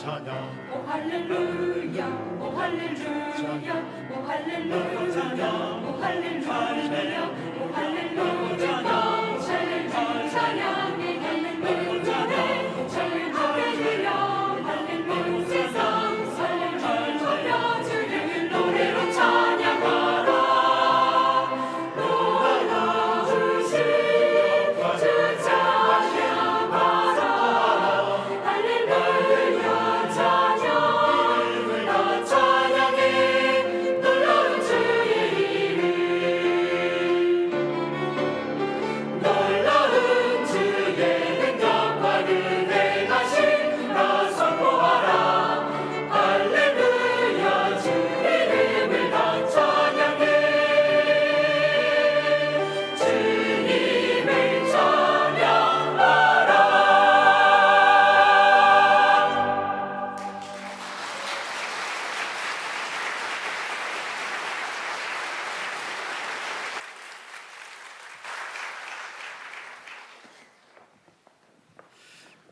오 할렐루야 오 할렐루야 오 할렐루야 오 할렐루야 오 할렐루야 샬렐루야 찬양해 할렐루야 할렐루야 할렐루야 세상 할렐루야 주를 노래로 찬양하라 노하라 주신 주 찬양하라 할렐루야 찬양 나 찬양해 놀라운 주의 이름 놀라운 주의 능력과 은혜가신 나 선포하라 할렐루야 주 이름을 다 찬양해 주님을 찬양하라.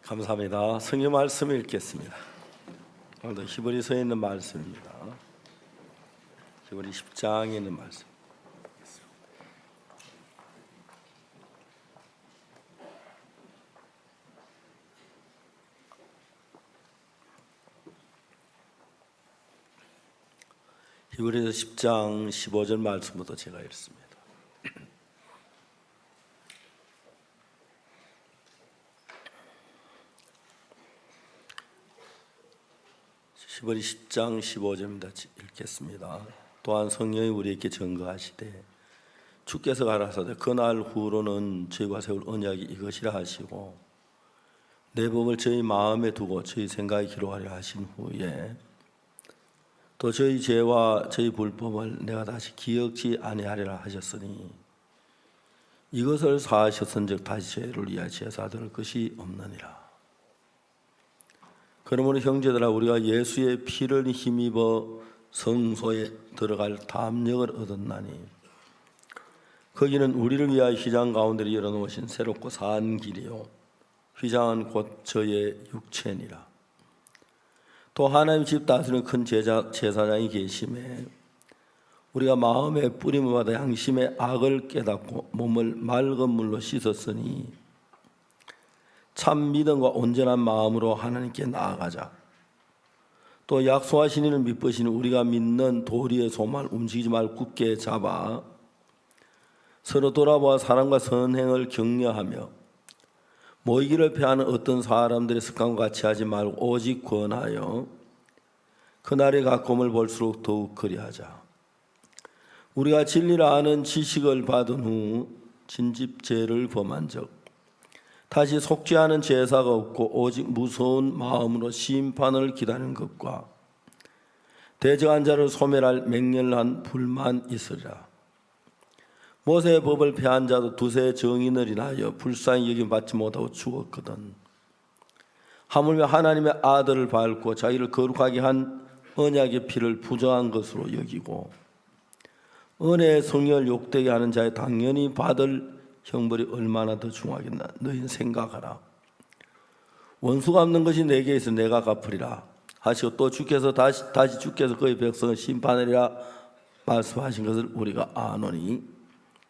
감사합니다. 성경 말씀 읽겠습니다. 오늘도 히브리서에 있는 말씀입니다. 히브리 10장에 있는 말씀. 히브리서 10장 15절 말씀부터 제가 읽습니다. 히브리 10장 15절입니다. 읽겠습니다. 또한 성령이 우리에게 증거하시되 주께서 가라사대 그날 후로는 저희와 세울 언약이 이것이라 하시고 내 법을 저희 마음에 두고 저희 생각에 기록하려 하신 후에 또 저희 죄와 저희 불법을 내가 다시 기억지 아니하리라 하셨으니 이것을 사하셨은즉 다시 죄를 위하여 제사 드릴 것이 없느니라. 그러므로 형제들아 우리가 예수의 피를 힘입어 성소에 들어갈 담력을 얻었나니 거기는 우리를 위하여 휘장 가운데를 열어놓으신 새롭고 산 길이요 휘장은 곧 저의 육체니라. 또 하나님 집 다스리는 큰 제사장이 계심에 우리가 마음에 뿌림을 받아 양심의 악을 깨닫고 몸을 맑은 물로 씻었으니 참 믿음과 온전한 마음으로 하나님께 나아가자. 또 약속하신 이를 믿으시는 우리가 믿는 도리의 소망을 움직이지 말고 굳게 잡아 서로 돌아보아 사랑과 선행을 격려하며 모이기를 패하는 어떤 사람들의 습관과 같이 하지 말고 오직 권하여 그날의 가까움을 볼수록 더욱 그리하자. 우리가 진리를 아는 지식을 받은 후 진집죄를 범한 적 다시 속지 않은 제사가 없고 오직 무서운 마음으로 심판을 기다리는 것과 대적한 자를 소멸할 맹렬한 불만 있으리라. 모세의 법을 폐한 자도 두세 정인을 인하여 불쌍히 여김 받지 못하고 죽었거든. 하물며 하나님의 아들을 밟고 자기를 거룩하게 한 언약의 피를 부정한 것으로 여기고 은혜의 성령을 욕되게 하는 자의 당연히 받을 형벌이 얼마나 더 중하겠나. 너희는 생각하라. 원수가 없는 것이 내게 있어 내가 갚으리라 하시고 또 주께서 다시 주께서 그의 백성을 심판하리라 말씀하신 것을 우리가 아노니.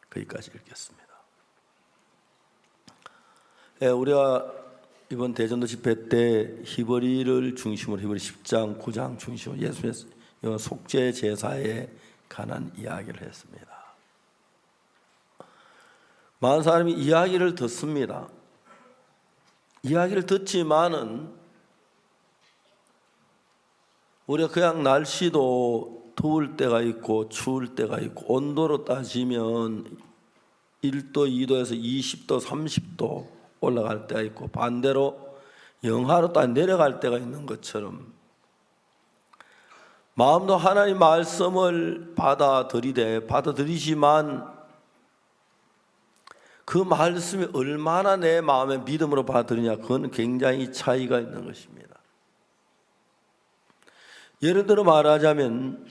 거기까지 읽겠습니다. 우리가 이번 대전도 집회 때 히브리를 중심으로 히브리 10장 9장 중심으로 예수의 속죄 제사에 관한 이야기를 했습니다. 많은 사람이 이야기를 듣습니다. 이야기를 듣지만은 우리가 그냥 날씨도 더울 때가 있고 추울 때가 있고 온도로 따지면 1도, 2도에서 20도, 30도 올라갈 때가 있고 반대로 영하로 딱 내려갈 때가 있는 것처럼 마음도 하나님 말씀을 받아들이지만 그 말씀이 얼마나 내 마음에 믿음으로 받아들이냐 그건 굉장히 차이가 있는 것입니다. 예를 들어 말하자면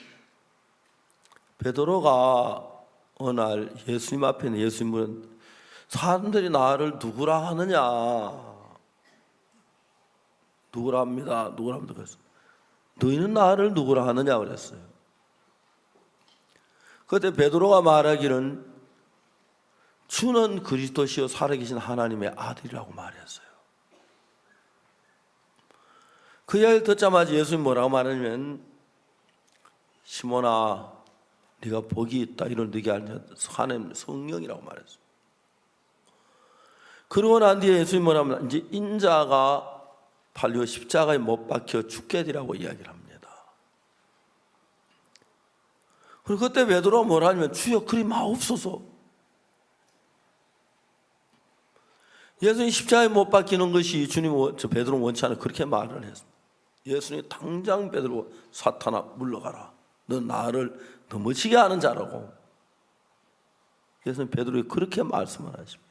베드로가 어느 날 예수님 앞에 있는 예수님은 사람들이 나를 누구라 하느냐 누구라 합니다. 누구라 합니다. 그랬어요. 너희는 나를 누구라 하느냐 그랬어요. 그때 베드로가 말하기는 주는 그리스도시요 살아계신 하나님의 아들이라고 말했어요. 그 이야기를 듣자마자 예수님이 뭐라고 말하냐면 시몬아 네가 복이 있다. 이를 네게 알면 하나님 성령이라고 말했어요. 그러고 난 뒤에 예수님이 뭐라면 이제 인자가 팔려 십자가에 못 박혀 죽게 되라고 이야기를 합니다. 그리고 그때 베드로가 뭐라 하냐면 주여 그리 마옵소서. 예수님이 십자가에 못 박히는 것이 베드로 원치 않아 그렇게 말을 했습니다. 예수님이 당장 베드로 사탄아 물러가라. 너 나를 넘어지게 하는 자라고. 예수님 베드로에게 그렇게 말씀을 하십니다.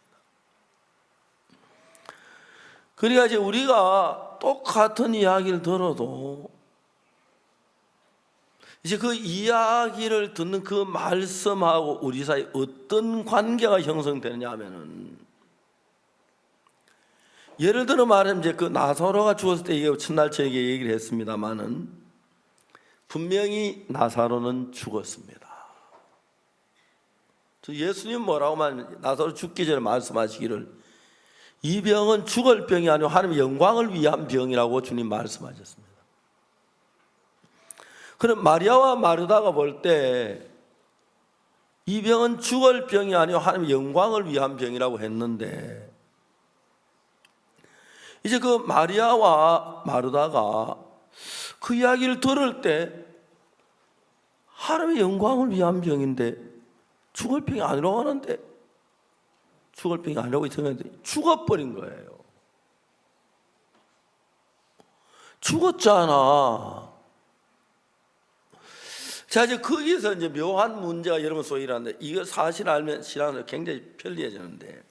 그러니까 이제 우리가 똑같은 이야기를 들어도 이제 그 이야기를 듣는 그 말씀하고 우리 사이 어떤 관계가 형성되느냐 하면은 예를 들어 말하면 이제 그 나사로가 죽었을 때 이게 첫날 저에게 얘기를 했습니다만은 분명히 나사로는 죽었습니다. 예수님 뭐라고 말하면 나사로 죽기 전에 말씀하시기를 이 병은 죽을 병이 아니고 하나님의 영광을 위한 병이라고 주님 말씀하셨습니다. 그럼 마리아와 마르다가 볼 때 이 병은 죽을 병이 아니고 하나님의 영광을 위한 병이라고 했는데 이제 그 마리아와 마르다가 그 이야기를 들을 때 하나님의 영광을 위한 병인데 죽을 병이 아니라고 하는데 죽을 병이 아니라고 생각했는데 죽어버린 거예요. 죽었잖아. 자, 이제 거기서 이제 묘한 문제가 여러분 속에 일어나는데 이거 사실 알면 신앙은 굉장히 편리해지는데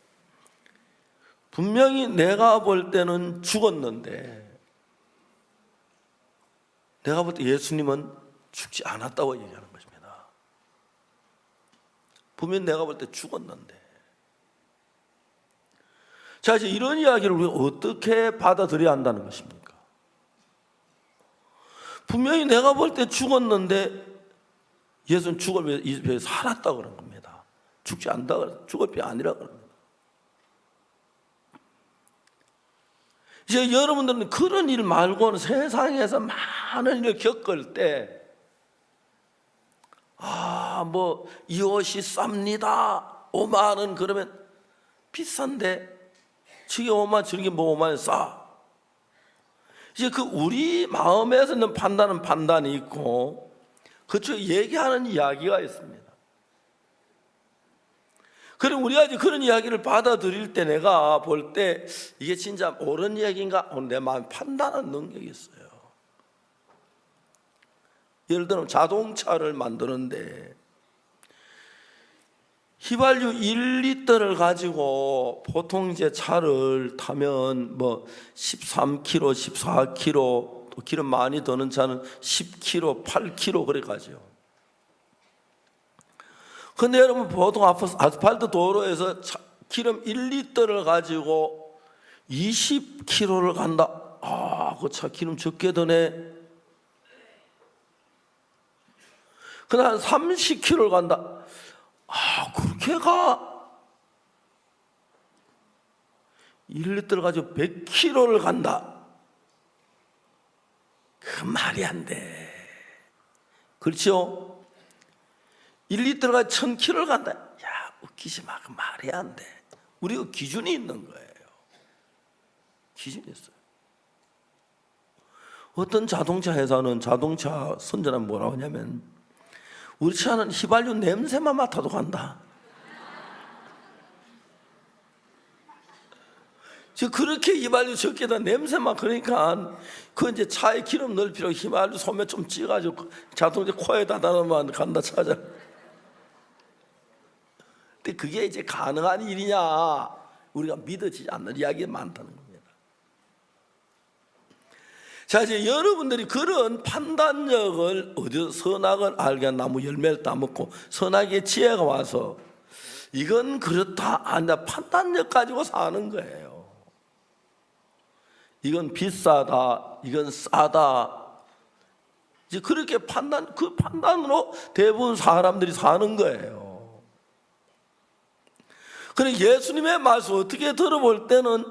분명히 내가 볼 때는 죽었는데 내가 볼 때 예수님은 죽지 않았다고 얘기하는 것입니다. 분명히 내가 볼 때 죽었는데 자, 이제 이런 이야기를 우리가 어떻게 받아들여야 한다는 것입니까? 분명히 내가 볼 때 죽었는데 예수는 죽을 위해서 살았다고 그런 겁니다. 죽지 않다, 죽을 병이 아니라 그런 겁니다. 이제 여러분들은 그런 일 말고는 세상에서 많은 일을 겪을 때 뭐 이 옷이 쌉니다 5만 원 그러면 비싼데 저게 5만 저게 뭐 5만 원 싸. 이제 그 우리 마음에서 있는 판단은 판단이 있고 그쪽 얘기하는 이야기가 있습니다. 그럼 우리가 이제 그런 이야기를 받아들일 때 내가 볼 때 이게 진짜 옳은 이야기인가 내 마음 판단하는 능력이 있어요. 예를 들면 자동차를 만드는데 휘발유 1리터를 가지고 보통 이제 차를 타면 뭐 13km, 14km 또 기름 많이 드는 차는 10km, 8km 그래 가죠. 근데 여러분 보통 아스팔트 도로에서 기름 1리터를 가지고 20km를 간다. 그 차 기름 적게 드네. 그냥 한 30km를 간다. 그렇게 가. 1리터를 가지고 100km를 간다. 그 말이 안 돼. 그렇죠? 1리터를 가지고 1000km를 간다. 야, 웃기지 마. 그 말이 안 돼. 우리가 기준이 있는 거예요. 기준이 있어요. 어떤 자동차 회사는 자동차 선전하면 뭐라고 하냐면 우리 차는 휘발유 냄새만 맡아도 간다. 저 그렇게 휘발유 적게다 냄새만 그러니까 그 이제 차에 기름 넣을 필요 휘발유 소매 좀 찌가지고 자동차 코에다 달아만 간다 찾아. 근데 그게 이제 가능한 일이냐? 우리가 믿어지지 않는 이야기가 많다는 겁니다. 자, 이제 여러분들이 그런 판단력을 어디서 선악을 알게 나무 열매를 따먹고 선악의 지혜가 와서 이건 그렇다 아니다 판단력 가지고 사는 거예요. 이건 비싸다, 이건 싸다. 이제 그렇게 그 판단으로 대부분 사람들이 사는 거예요. 그래 예수님의 말씀 어떻게 들어볼 때는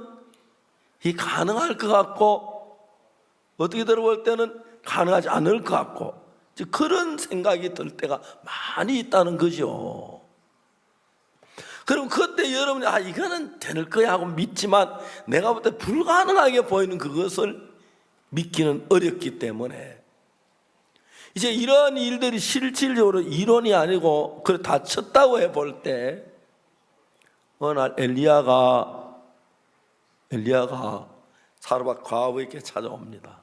이 가능할 것 같고 어떻게 들어볼 때는 가능하지 않을 것 같고 그런 생각이 들 때가 많이 있다는 거죠. 그럼 그때 여러분이 이거는 될 거야 하고 믿지만 내가 볼 때 불가능하게 보이는 그것을 믿기는 어렵기 때문에 이제 이런 일들이 실질적으로 이론이 아니고 그걸 다쳤다고 해볼 때 어느 날 엘리야가 사르밧 과부에게 찾아옵니다.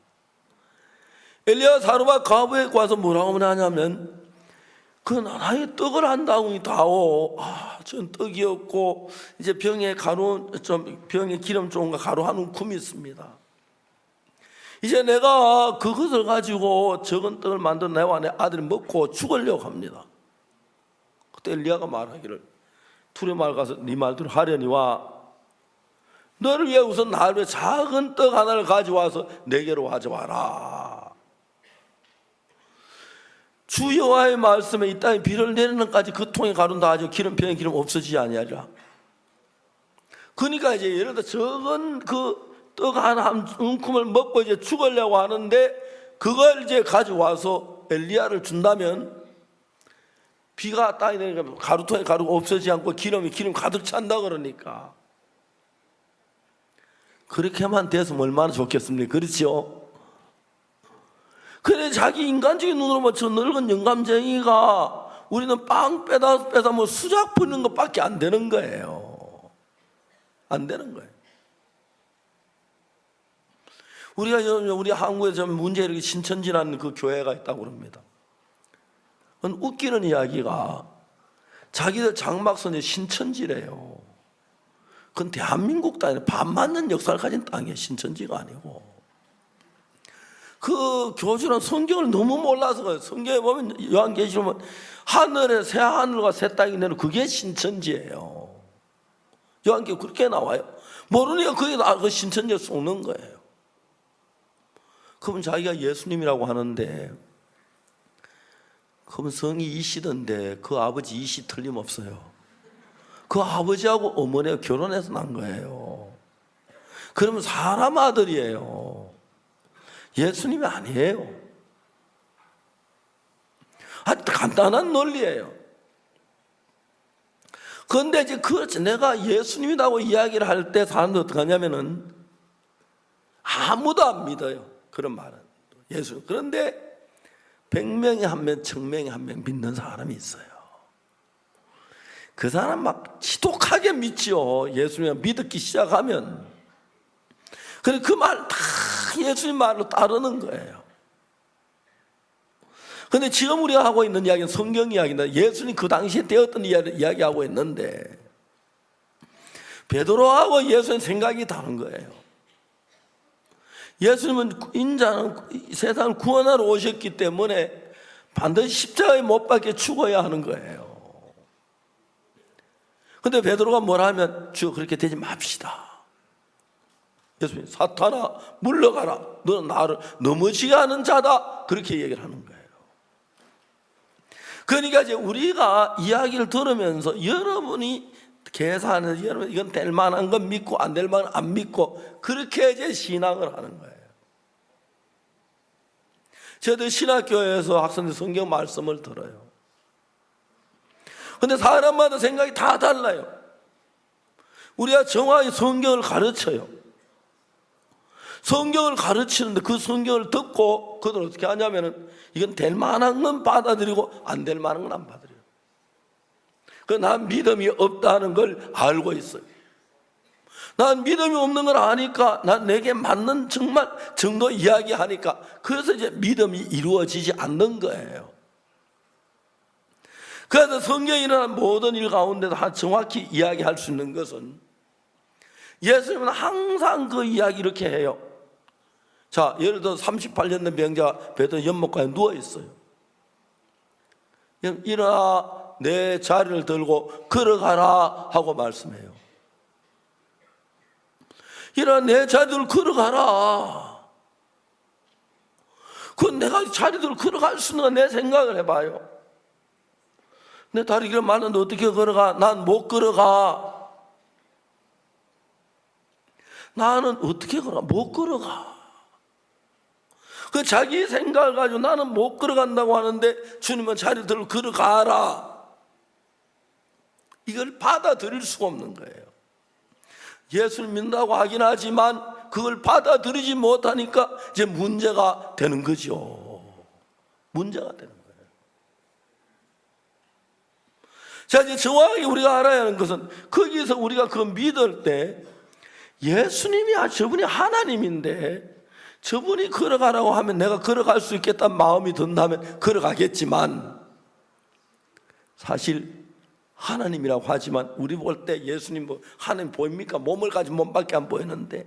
엘리야가 사르밧 과부에게 와서 뭐라고 하냐면 그 나라에 떡을 한 덩이 다오. 전 떡이 없고 이제 병에 기름 좋은 거 가루 한 움큼이 있습니다. 이제 내가 그것을 가지고 적은 떡을 만든 내와 내 아들이 먹고 죽으려고 합니다. 그때 엘리야가 말하기를 둘의 말 가서 네 말대로 하려니와 너를 위해 우선 나를 작은 떡 하나를 가져와서 내게로 가져와라. 주 여호와의 말씀에 이 땅에 비를 내리는 까지 그 통에 가루는 다 하죠. 병에 기름 없어지지 아니하리라. 그러니까 이제 예를 들어 적은 그 떡 한 움큼을 먹고 이제 죽으려고 하는데 그걸 이제 가져와서 엘리야를 준다면 비가 땅에 내리니까 가루통에 가루가 없어지지 않고 기름 가득 찬다 그러니까 그렇게만 됐으면 얼마나 좋겠습니까? 그렇죠? 그래 자기 인간적인 눈으로 뭐 저 늙은 영감쟁이가 우리는 빵 빼다 뭐 수작 부리는 것밖에 안 되는 거예요. 안 되는 거예요. 우리 한국에 좀 문제 이렇게 신천지라는 그 교회가 있다고 그럽니다. 웃기는 이야기가 자기들 장막선이 신천지래요. 그건 대한민국 땅에 밥 맞는 역사를 가진 땅이에요. 신천지가 아니고. 그 교주는 성경을 너무 몰라서 그래요. 성경에 보면 요한계시록 보면 하늘에 새 하늘과 새 땅이 내는 그게 신천지예요. 요한계시록 그렇게 나와요. 모르니까 그게 그 신천지에 속는 거예요. 그러면 자기가 예수님이라고 하는데 그러면 성이 이시던데 그 아버지 이시 틀림없어요. 그 아버지하고 어머니가 결혼해서 난 거예요. 그러면 사람 아들이에요. 예수님이 아니에요. 아주 간단한 논리예요. 그런데 이제 내가 예수님이라고 이야기를 할 때 사람들이 어떻게 하냐면은 아무도 안 믿어요. 그런 말은. 예수. 그런데 100명에 한 명, 1000명에 한 명 믿는 사람이 있어요. 그 사람 막 지독하게 믿죠. 예수님 믿기 시작하면. 그래서 그 말 다 예수님 말로 따르는 거예요. 그런데 지금 우리가 하고 있는 이야기는 성경 이야기인데 예수님 그 당시에 되었던 이야기하고 있는데 베드로하고 예수님 생각이 다른 거예요. 예수님은 인자는 세상을 구원하러 오셨기 때문에 반드시 십자가에 못 박혀 죽어야 하는 거예요. 그런데 베드로가 뭐라 하면 주여 그렇게 되지 맙시다. 예수님 사탄아 물러가라. 너는 나를 넘어지게 하는 자다. 그렇게 얘기를 하는 거예요. 그러니까 이제 우리가 이야기를 들으면서 여러분이 계산해서 여러분 이건 될 만한 건 믿고 안 될 만한 안 믿고 그렇게 이제 신앙을 하는 거예요. 저도 신학교에서 학생들 성경 말씀을 들어요. 그런데 사람마다 생각이 다 달라요. 우리가 정확히 성경을 가르쳐요. 성경을 가르치는데 그 성경을 듣고 그들 어떻게 하냐면은 이건 될 만한 건 받아들이고 안 될 만한 건 안 받아들여요. 난 믿음이 없다는 걸 알고 있어요. 난 믿음이 없는 걸 아니까 난 내게 맞는 정말 정도 이야기하니까 그래서 이제 믿음이 이루어지지 않는 거예요. 그래서 성경에 일어난 모든 일 가운데도 정확히 이야기할 수 있는 것은 예수님은 항상 그 이야기 이렇게 해요. 자, 예를 들어 38년 된 병자가 베드로 연못가에 누워 있어요. 일어나 내 자리를 들고 걸어가라 하고 말씀해요. 이런 내 자리들 걸어가라. 그 내가 자리들 걸어갈 수 있는 건 내 생각을 해봐요. 내 다리가 많은데 어떻게 걸어가? 난 못 걸어가. 나는 어떻게 걸어가? 못 걸어가. 그 자기 생각을 가지고 나는 못 걸어간다고 하는데 주님은 자리들을 걸어가라. 이걸 받아들일 수가 없는 거예요. 예수를 믿는다고 하긴 하지만 그걸 받아들이지 못하니까 이제 문제가 되는 거죠. 문제가 되는 거예요. 자, 이제 정확하게 우리가 알아야 하는 것은 거기서 우리가 그 믿을 때 예수님이 저분이 하나님인데 저분이 걸어가라고 하면 내가 걸어갈 수 있겠다는 마음이 든다면 걸어가겠지만 사실 하나님이라고 하지만 우리 볼 때 예수님 하나님 보입니까? 몸을 가진 몸밖에 안 보이는데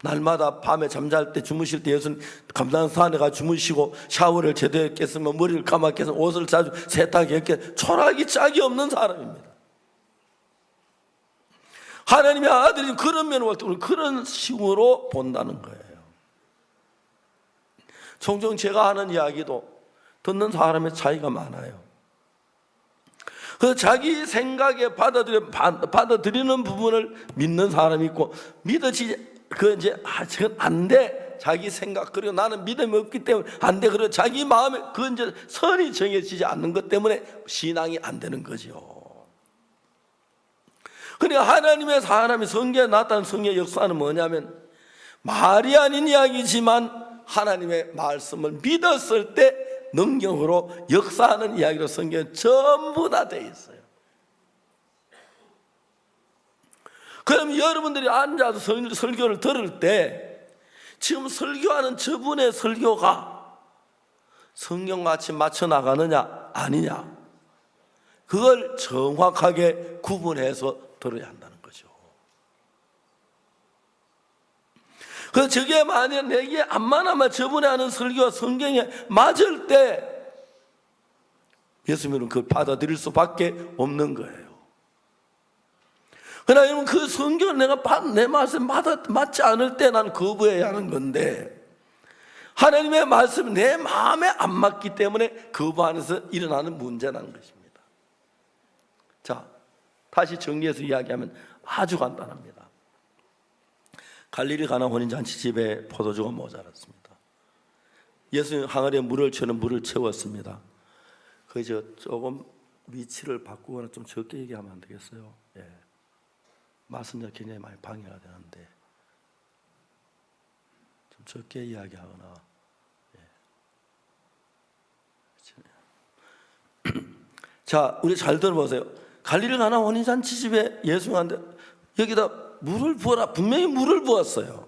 날마다 밤에 잠잘 때 주무실 때 예수님 감람산에 가 주무시고 샤워를 제대로 했겠으면 머리를 감았겠으면 옷을 자주 세탁했겠 초라하기 짝이 없는 사람입니다. 하나님의 아들이 그런 면을 볼 때 우리는 그런 식으로 본다는 거예요. 종종 제가 하는 이야기도 듣는 사람의 차이가 많아요. 그 자기 생각에 받아들이는 부분을 믿는 사람이 있고 믿어지지 저건 안 돼. 자기 생각 그리고 나는 믿음이 없기 때문에 안 돼. 그리고 자기 마음에 그 이제 선이 정해지지 않는 것 때문에 신앙이 안 되는 거죠. 그러니까 하나님의 사람이 성경에 나타난 성경의 역사는 뭐냐면 말이 아닌 이야기지만 하나님의 말씀을 믿었을 때 능력으로 역사하는 이야기로 성경은 전부 다 되어 있어요. 그럼 여러분들이 앉아서 설교를 들을 때 지금 설교하는 저분의 설교가 성경같이 맞춰 나가느냐 아니냐 그걸 정확하게 구분해서 들어야 한다는 거죠. 그래서 저게 만약 내게 안 맞으면 저분이 하는 설교가 성경에 맞을 때 예수님은 그걸 받아들일 수밖에 없는 거예요. 그러나 여러분 그 성경을 내가 내 말씀 맞지 않을 때 나는 거부해야 하는 건데 하나님의 말씀이 내 마음에 안 맞기 때문에 거부하면서 일어나는 문제라는 것입니다. 자, 다시 정리해서 이야기하면 아주 간단합니다. 갈릴리 가나 혼인잔치 집에 포도주가 모자랐습니다. 예수님 항아리에 물을 채웠습니다. 그저 조금 위치를 바꾸거나 좀 적게 얘기하면 안 되겠어요? 예. 말씀 굉장히 많이 방해가 되는데 좀 적게 이야기하거나 예. 자, 우리 잘 들어보세요. 갈릴리 가나 혼인잔치 집에 예수님한테 여기다 물을 부어라. 분명히 물을 부었어요.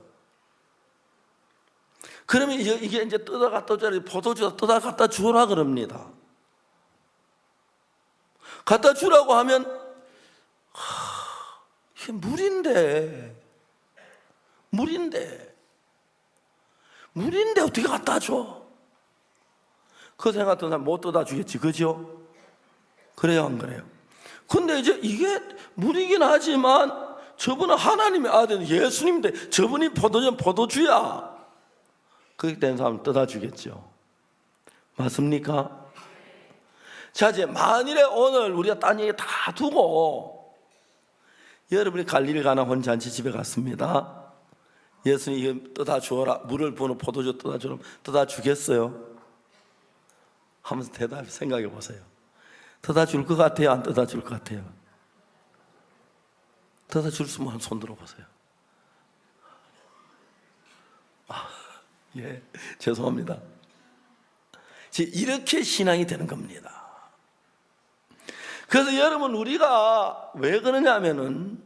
그러면 이게 이제 떠다 갖다 줘야 포도주다 떠다 갖다 주라 그럽니다. 갖다 주라고 하면 이게 물인데 어떻게 갖다 줘? 그 생각했던 사람 못 떠다 주겠지, 그죠? 그래요, 안 그래요? 근데 이제 이게 물이긴 하지만 저분은 하나님의 아들 예수님인데 저분이 포도주야. 그렇게 된 사람은 떠다 주겠죠. 맞습니까? 자, 이제 만일에 오늘 우리가 딴 얘기 다 두고 여러분이 갈릴리 가나 혼인잔치 집에 갔습니다. 예수님이 떠다 주어라. 물을 부는 포도주 떠다 주면 떠다 주겠어요? 하면서 대답 생각해 보세요. 떠다 줄 것 같아요? 안 떠다 줄 것 같아요? 떠다 줄 수 있으면 손 들어보세요. 예, 죄송합니다. 이렇게 신앙이 되는 겁니다. 그래서 여러분 우리가 왜 그러냐면은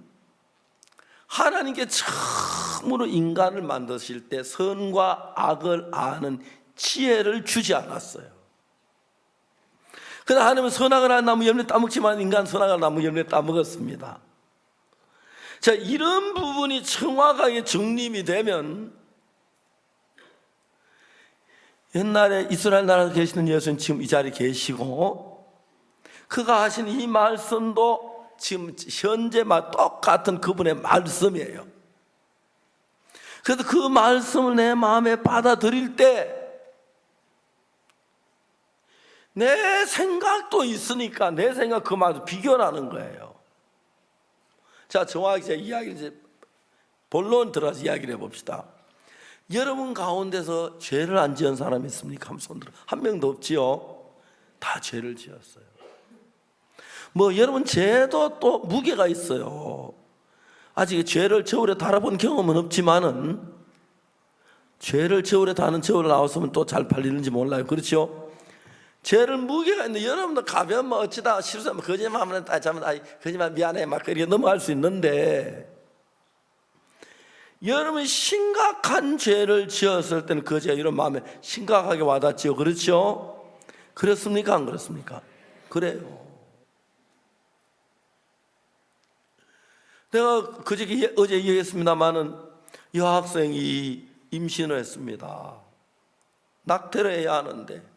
하나님께 처음으로 인간을 만드실 때 선과 악을 아는 지혜를 주지 않았어요. 그러나 하나님은 선악을 아는 나무 열매 따먹지만 인간 선악을 나무 열매 따먹었습니다. 자, 이런 부분이 정확하게 정립이 되면 옛날에 이스라엘 나라에 계시는 예수님 지금 이 자리에 계시고 그가 하신 이 말씀도 지금 현재 똑같은 그분의 말씀이에요. 그래서 그 말씀을 내 마음에 받아들일 때 내 생각도 있으니까 내 생각 그 말도 비교하는 거예요. 자, 정확히 제 이야기를 이제 본론 들어서 이야기를 해봅시다. 여러분 가운데서 죄를 안 지은 사람이 있습니까? 한번 손 들어. 한 명도 없지요? 다 죄를 지었어요. 뭐 여러분 죄도 또 무게가 있어요. 아직 죄를 저울에 달아본 경험은 없지만은 죄를 저울에 다는 저울 나왔으면 또 잘 팔리는지 몰라요. 그렇죠? 죄를 무게가 있는데 여러분도 가벼운 뭐 어찌다 실수하면 거짓말하면 거짓말 미안해 막 그렇게 넘어갈 수 있는데 여러분이 심각한 죄를 지었을 때는 그 죄가 이런 마음에 심각하게 와닿지요. 그렇죠? 그렇습니까? 안 그렇습니까? 그래요. 내가 어제 얘기했습니다마는 여학생이 임신을 했습니다. 낙태를 해야 하는데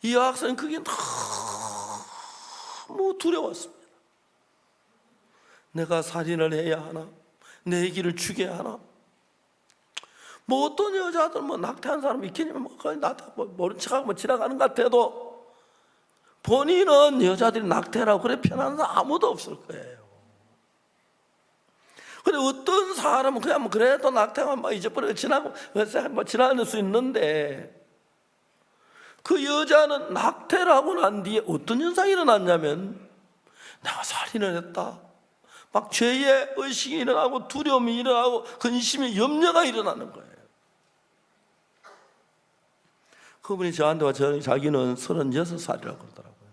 이 여학생은 그게 너무 두려웠습니다. 내가 살인을 해야 하나? 내 아기를 죽여야 하나? 뭐 어떤 여자들 뭐 낙태한 사람이 있겠냐면 뭐 거의 낙태 모른 척하고 뭐 지나가는 것 같아도 본인은 여자들이 낙태라고 그래 편한 사람 아무도 없을 거예요. 그래 어떤 사람은 그냥 뭐 그래도 낙태가 뭐 잊어버리고 지나고 뭐 지나갈 수 있는데 그 여자는 낙태를 하고 난 뒤에 어떤 현상이 일어났냐면 내가 살인을 했다. 막 죄의 의식이 일어나고 두려움이 일어나고 근심이 염려가 일어나는 거예요. 그분이 저한테 와 자기는 36살이라고 그러더라고요.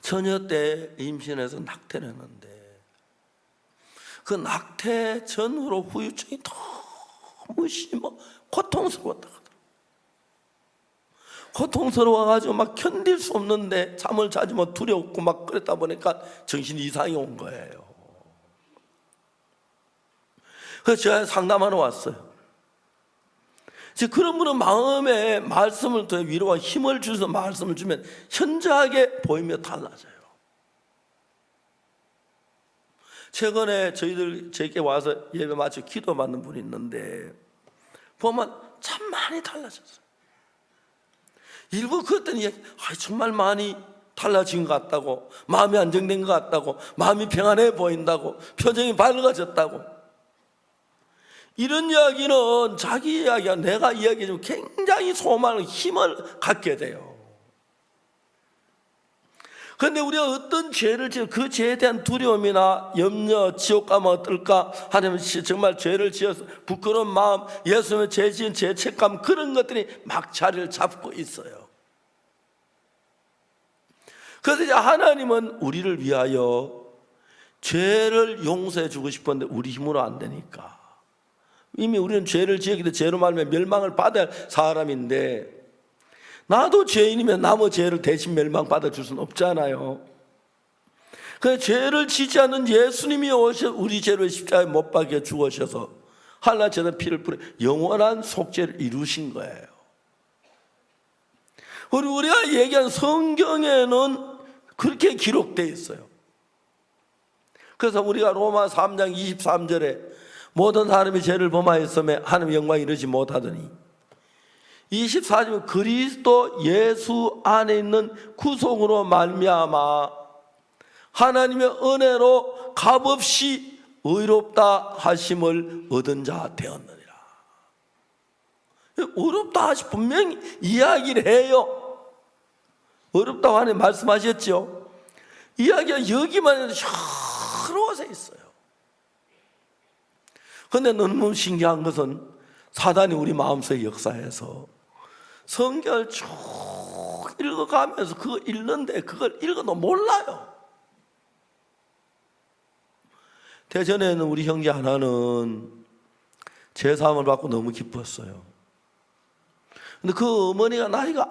처녀 때 임신해서 낙태를 했는데 그 낙태 전후로 후유증이 너무 심어 고통스러웠다. 고통스러워가지고 막 견딜 수 없는데 잠을 자지 못 두렵고 막 그랬다 보니까 정신 이상이 온 거예요. 그래서 제가 상담하러 왔어요. 그런 분은 마음에 말씀을 더 위로와 힘을 주셔서 말씀을 주면 현저하게 보이며 달라져요. 최근에 저희들 제게 와서 예배 마치고 기도 받는 분이 있는데 보면 참 많이 달라졌어요. 일부 그랬더니 정말 많이 달라진 것 같다고, 마음이 안정된 것 같다고, 마음이 평안해 보인다고, 표정이 밝아졌다고. 이런 이야기는 자기 이야기가 내가 이야기하면 굉장히 소망을 힘을 갖게 돼요. 그런데 우리가 어떤 죄를 지어 그 죄에 대한 두려움이나 염려, 지옥 가면 어떨까 하면 정말 죄를 지어서 부끄러운 마음, 예수님의 죄 지은 죄책감 그런 것들이 막 자리를 잡고 있어요. 그래서 이제 하나님은 우리를 위하여 죄를 용서해 주고 싶었는데 우리 힘으로 안 되니까 이미 우리는 죄를 지었기 때문에 죄로 말하면 멸망을 받아야 할 사람인데 나도 죄인이면 남의 죄를 대신 멸망받아 줄 수는 없잖아요. 그래서 죄를 지지 않는 예수님이 오셔 우리 죄를 십자가에 못 박혀 죽으셔서 한낱제단 피를 뿌려 영원한 속죄를 이루신 거예요. 우리가 얘기한 성경에는 그렇게 기록되어 있어요. 그래서 우리가 로마 3장 23절에 모든 사람이 죄를 범하였으며 하나님의 영광을 이루지 못하더니 24절 그리스도 예수 안에 있는 구속으로 말미암아 하나님의 은혜로 값없이 의롭다 하심을 얻은 자 되었느니라. 의롭다 하시 분명히 이야기를 해요. 어렵다고 하나님 말씀하셨죠. 이야기가 여기만 해도 여러 곳에 있어요. 그런데 너무 신기한 것은 사단이 우리 마음속에 역사해서 성경을 쭉 읽어가면서 그거 읽는데 그걸 읽어도 몰라요. 대전에는 우리 형제 하나는 제사함을 받고 너무 기뻤어요. 근데 그 어머니가 나이가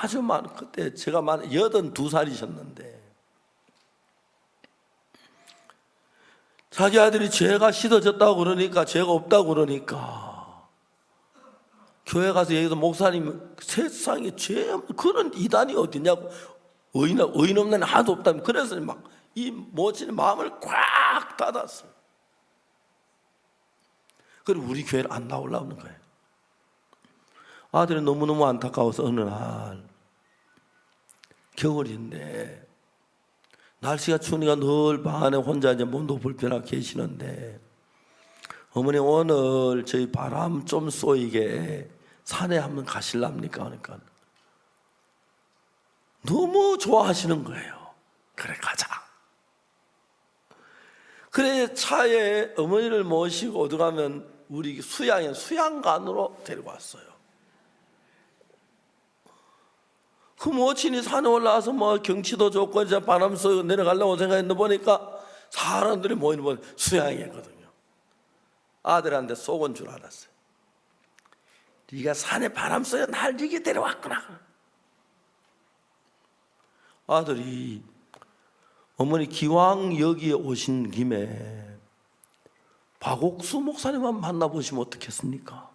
아주 그때 제가 82살이셨는데 자기 아들이 죄가 씻어졌다고 그러니까 죄가 없다고 그러니까 교회 가서 얘기해서 목사님 세상에 죄 그런 이단이 어디냐고 의인 없는 하나도 없다면, 그래서 막 이 모친의 마음을 꽉 닫았어요. 그리고 우리 교회를 안 나오려는 거예요. 아들이 너무너무 안타까워서 어느 날 겨울인데 날씨가 추우니까 늘 방 안에 혼자 이제 몸도 불편하게 계시는데, 어머니 오늘 저희 바람 좀 쏘이게 산에 한번 가실랍니까? 그러니까 너무 좋아하시는 거예요. 그래 가자. 그래 차에 어머니를 모시고 어디 가면 우리 수양관으로 데리고 왔어요. 그 모친이 산에 올라와서 뭐 경치도 좋고 이제 바람 쏘고 내려가려고 생각했는데 보니까 사람들이 모이는 건 수양이거든요. 아들한테 속은 줄 알았어요. 네가 산에 바람 쏘여 날 이게 데려왔구나. 아들이 어머니 기왕 여기에 오신 김에 박옥수 목사님만 만나보시면 어떻겠습니까?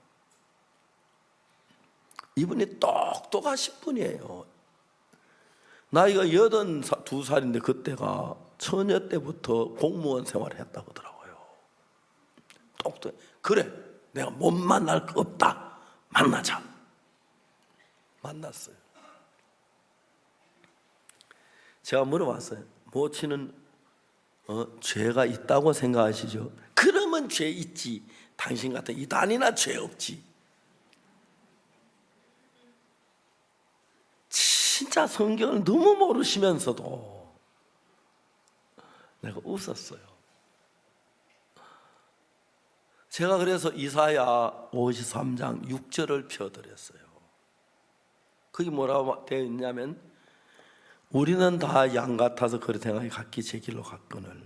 이분이 똑똑하신 분이에요. 나이가 82살인데 그때가 처녀 때부터 공무원 생활을 했다고 하더라고요. 똑똑해. 그래, 내가 못 만날 거 없다. 만나자. 만났어요. 제가 물어봤어요. 모친은 죄가 있다고 생각하시죠? 그러면 죄 있지. 당신 같은 이단이나 죄 없지. 진짜 성경을 너무 모르시면서도 내가 웃었어요. 제가 그래서 이사야 53장 6절을 펴드렸어요. 그게 뭐라고 되어 있냐면, 우리는 다 양 같아서 그릇행하여 각기 제 길로 갔거늘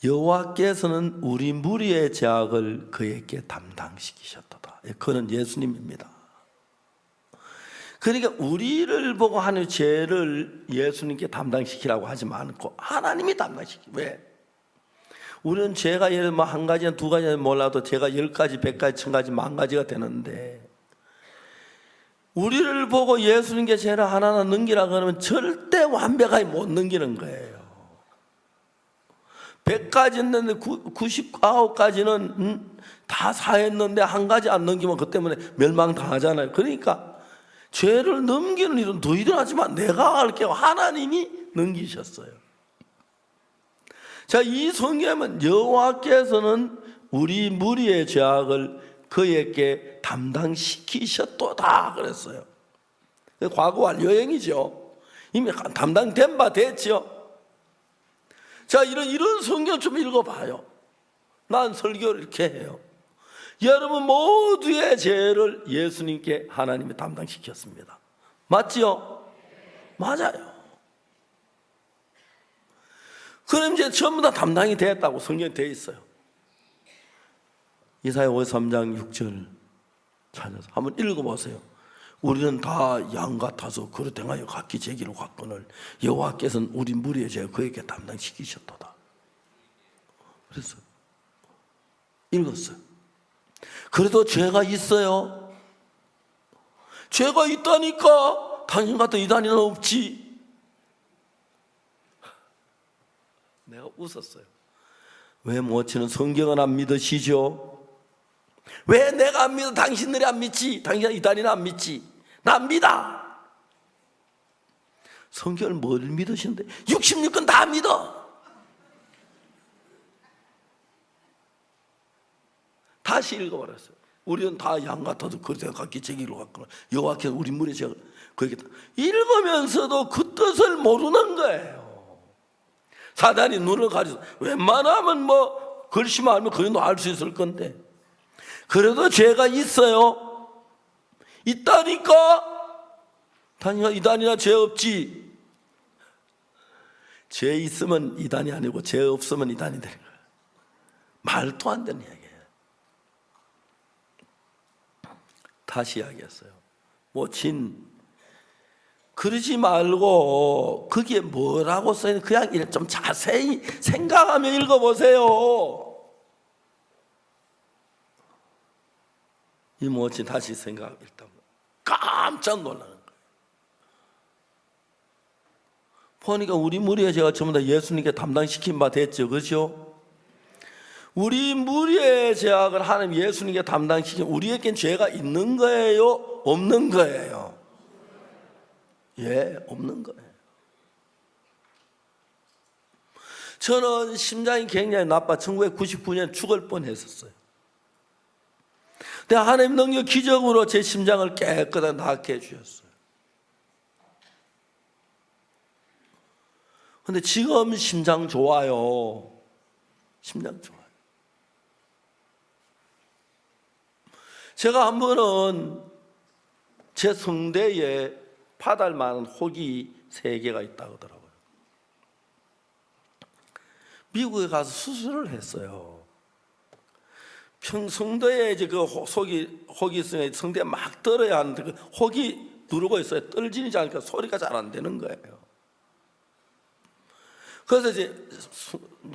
여호와께서는 우리 무리의 죄악을 그에게 담당시키셨도다. 그는 예수님입니다. 그러니까 우리를 보고 하는 죄를 예수님께 담당시키라고 하지 않고 하나님이 담당시키. 왜? 우리는 죄가 예를 들면 한 가지나 두 가지는 몰라도 죄가 10가지, 100가지, 1000가지, 10,000가지가 되는데, 우리를 보고 예수님께 죄를 하나하나 넘기라 그러면 절대 완벽하게 못 넘기는 거예요. 100가지 있는데 99가지는 다 사했는데 한 가지 안 넘기면 그 때문에 멸망당하잖아요. 그러니까 죄를 넘기는 일은 너희들 하지만 내가 할게요. 하나님이 넘기셨어요. 자, 이 성경에는 여호와께서는 우리 무리의 죄악을 그에게 담당시키셨도다 그랬어요. 과거 완료형이죠. 이미 담당된 바 됐죠. 자, 이런 성경 좀 읽어봐요. 난 설교를 이렇게 해요. 여러분 모두의 죄를 예수님께 하나님이 담당시켰습니다. 맞지요? 맞아요. 그럼 이제 전부 다 담당이 됐다고 성경에 되어 있어요. 이사야 53장 6절 찾아서 한번 읽어보세요. 우리는 다 양 같아서 그릇 행하여 각기 제 길로 갔거늘 여호와께서는 우리 무리의 죄를 그에게 담당시키셨도다. 그래서 읽었어요. 그래도 죄가 있어요. 죄가 있다니까 당신 같은 이단이는 없지. 내가 웃었어요. 왜 모치는 성경은 안 믿으시죠? 왜 내가 안 믿어? 당신들이 안 믿지? 당신 이단이나 안 믿지? 나 믿어. 성경을 뭘 믿으시는데 66권 다 믿어. 다시 읽어버렸어요. 우리는 다 양 같아도 그릇에 각기 제 길로 갔거나 여호와께서 우리 무리의 죄를 그에게 읽으면서도 그 뜻을 모르는 거예요. 사단이 눈을 가려서 웬만하면 뭐 글씨만 알면 그래도 알 수 있을 건데, 그래도 죄가 있어요. 있다니까. 당연히 이단이나 죄 없지. 죄 있으면 이단이 아니고 죄 없으면 이단이 되는 거예요. 말도 안 되는 이야기예요. 다시 이야기했어요. 모친 그러지 말고 거기에 뭐라고 써있는 그냥 좀 자세히 생각하며 읽어보세요. 이 모친 다시 생각 일단 깜짝 놀라는 거예요. 보니까 우리 무리의 죄가 전부 다 예수님께 담당시킨 바 됐죠. 그렇죠? 우리 무리의 죄악을 하나님 예수님께 담당시킨, 우리에겐 죄가 있는 거예요? 없는 거예요? 예, 없는 거예요. 저는 심장이 굉장히 나빠 1999년 죽을 뻔했었어요. 근데 하나님 능력 기적으로 제 심장을 깨끗하게 낫게 해주셨어요. 근데 지금 심장 좋아요. 심장 좋아요. 제가 한 번은 제 성대에 파달 많은 혹이 3개가 있다고 하더라고요. 미국에 가서 수술을 했어요. 성대에 이제 그 혹이 있으면 성대에 막 떨어야 하는데 그 혹이 누르고 있어요. 떨지지 않으니까 소리가 잘 안 되는 거예요. 그래서 이제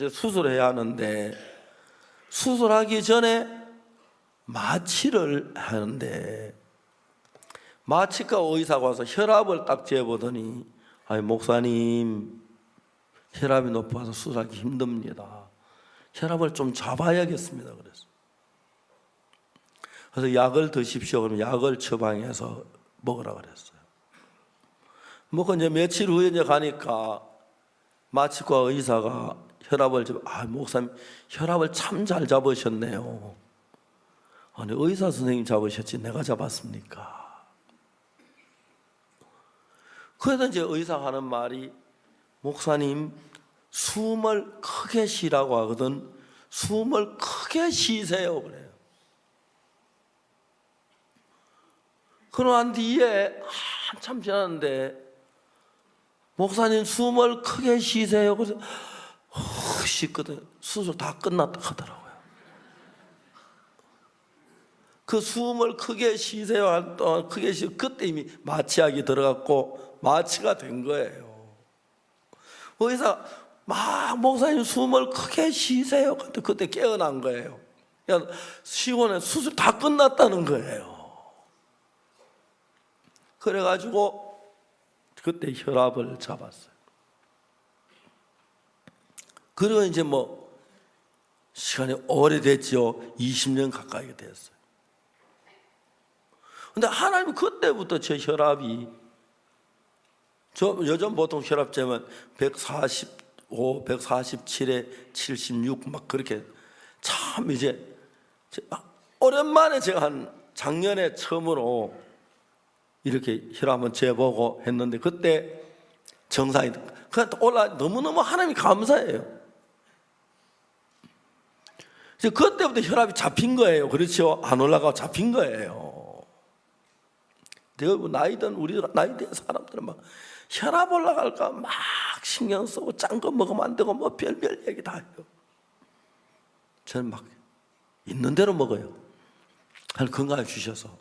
수술해야 하는데, 수술하기 전에 마취를 하는데, 마취과 의사가 와서 혈압을 딱 재보더니, 아니 목사님 혈압이 높아서 수술하기 힘듭니다. 혈압을 좀 잡아야겠습니다. 그래서 약을 드십시오. 그러면 약을 처방해서 먹으라 그랬어요. 먹고 이제 며칠 후에 이제 가니까 마취과 의사가 혈압을 목사님 혈압을 참 잘 잡으셨네요. 아니 의사 선생님 잡으셨지 내가 잡았습니까? 그래서 이제 의사가 하는 말이, 목사님 숨을 크게 쉬라고 하거든. 숨을 크게 쉬세요 그래요. 그러한 뒤에 한참 지났는데, 목사님 숨을 크게 쉬세요. 그래서 쉬거든. 수술 다 끝났다 하더라고요. 그 숨을 크게 쉬세요 할 동안 크게 쉬고, 그때 이미 마취약이 들어갔고 마취가 된 거예요. 의사 막 목사님 숨을 크게 쉬세요. 그때 깨어난 거예요. 쉬고는 수술 다 끝났다는 거예요. 그래가지고 그때 혈압을 잡았어요. 그리고 이제 시간이 오래됐죠. 20년 가까이 됐어요. 근데 하나님은 그때부터 제 혈압이, 요즘 보통 혈압 재면 145, 147에 76 막 그렇게, 참 이제 오랜만에 제가 작년에 처음으로 이렇게 혈압 한번 재보고 했는데, 그때 정상이 그냥 너무너무 하나님이 감사해요. 이제 그때부터 혈압이 잡힌 거예요. 그렇죠? 안 올라가고 잡힌 거예요. 여러분 우리 나이 든 사람들은 막 혈압 올라갈까 막 신경 쓰고 짠 거 먹으면 안 되고 별별 얘기 다 해요. 저는 막 있는 대로 먹어요. 건강을 주셔서.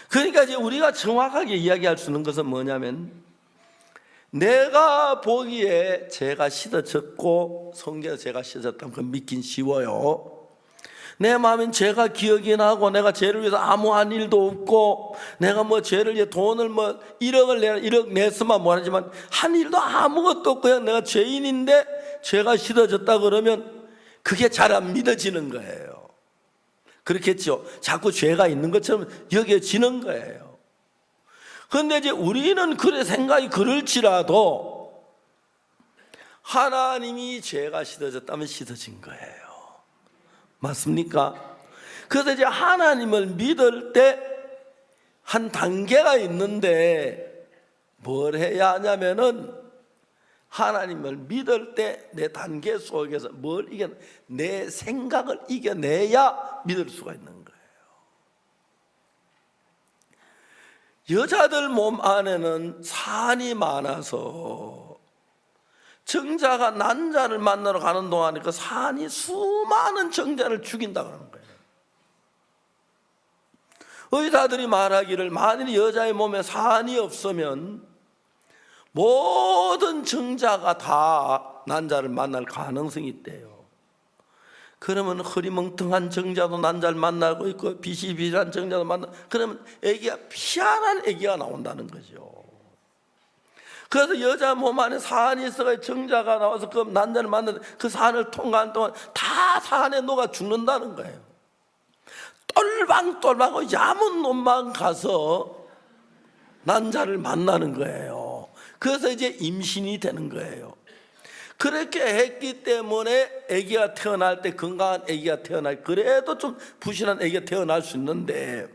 그러니까 이제 우리가 정확하게 이야기할 수 있는 것은 뭐냐면, 내가 보기에 죄가 씻어졌고 성경에 죄가 씻어졌다면 그건 믿긴 쉬워요. 내 마음엔 죄가 기억이 나고 내가 죄를 위해서 아무 한 일도 없고, 내가 죄를 위해 돈을 1억 냈으면 뭐하지만 한 일도 아무것도 없고 그냥 내가 죄인인데 죄가 씻어졌다 그러면 그게 잘 안 믿어지는 거예요. 그렇겠죠. 자꾸 죄가 있는 것처럼 여겨지는 거예요. 그런데 이제 우리는 생각이 그럴지라도 하나님이 죄가 씻어졌다면 씻어진 거예요. 맞습니까? 그래서 이제 하나님을 믿을 때 한 단계가 있는데, 뭘 해야 하냐면은 하나님을 믿을 때 내 단계 속에서 내 생각을 이겨내야 믿을 수가 있는 거예요. 여자들 몸 안에는 산이 많아서 정자가 난자를 만나러 가는 동안에 그 산이 수많은 정자를 죽인다 그러는 거예요. 의사들이 말하기를, 만일 여자의 몸에 산이 없으면 모든 정자가 다 난자를 만날 가능성이 있대요. 그러면 허리멍텅한 정자도 난자를 만나고 있고 비실비실한 정자도 그러면 희한한 아기가 나온다는 거죠. 그래서 여자 몸 안에 사안이 있어가 정자가 나와서 그 난자를 만나는데 그 사안을 통과한 동안 다 사안에 녹아 죽는다는 거예요. 똘방똘방하고 야문 놈만 가서 난자를 만나는 거예요. 그래서 이제 임신이 되는 거예요. 그렇게 했기 때문에 아기가 태어날 때 건강한 아기가 그래도 좀 부실한 아기가 태어날 수 있는데,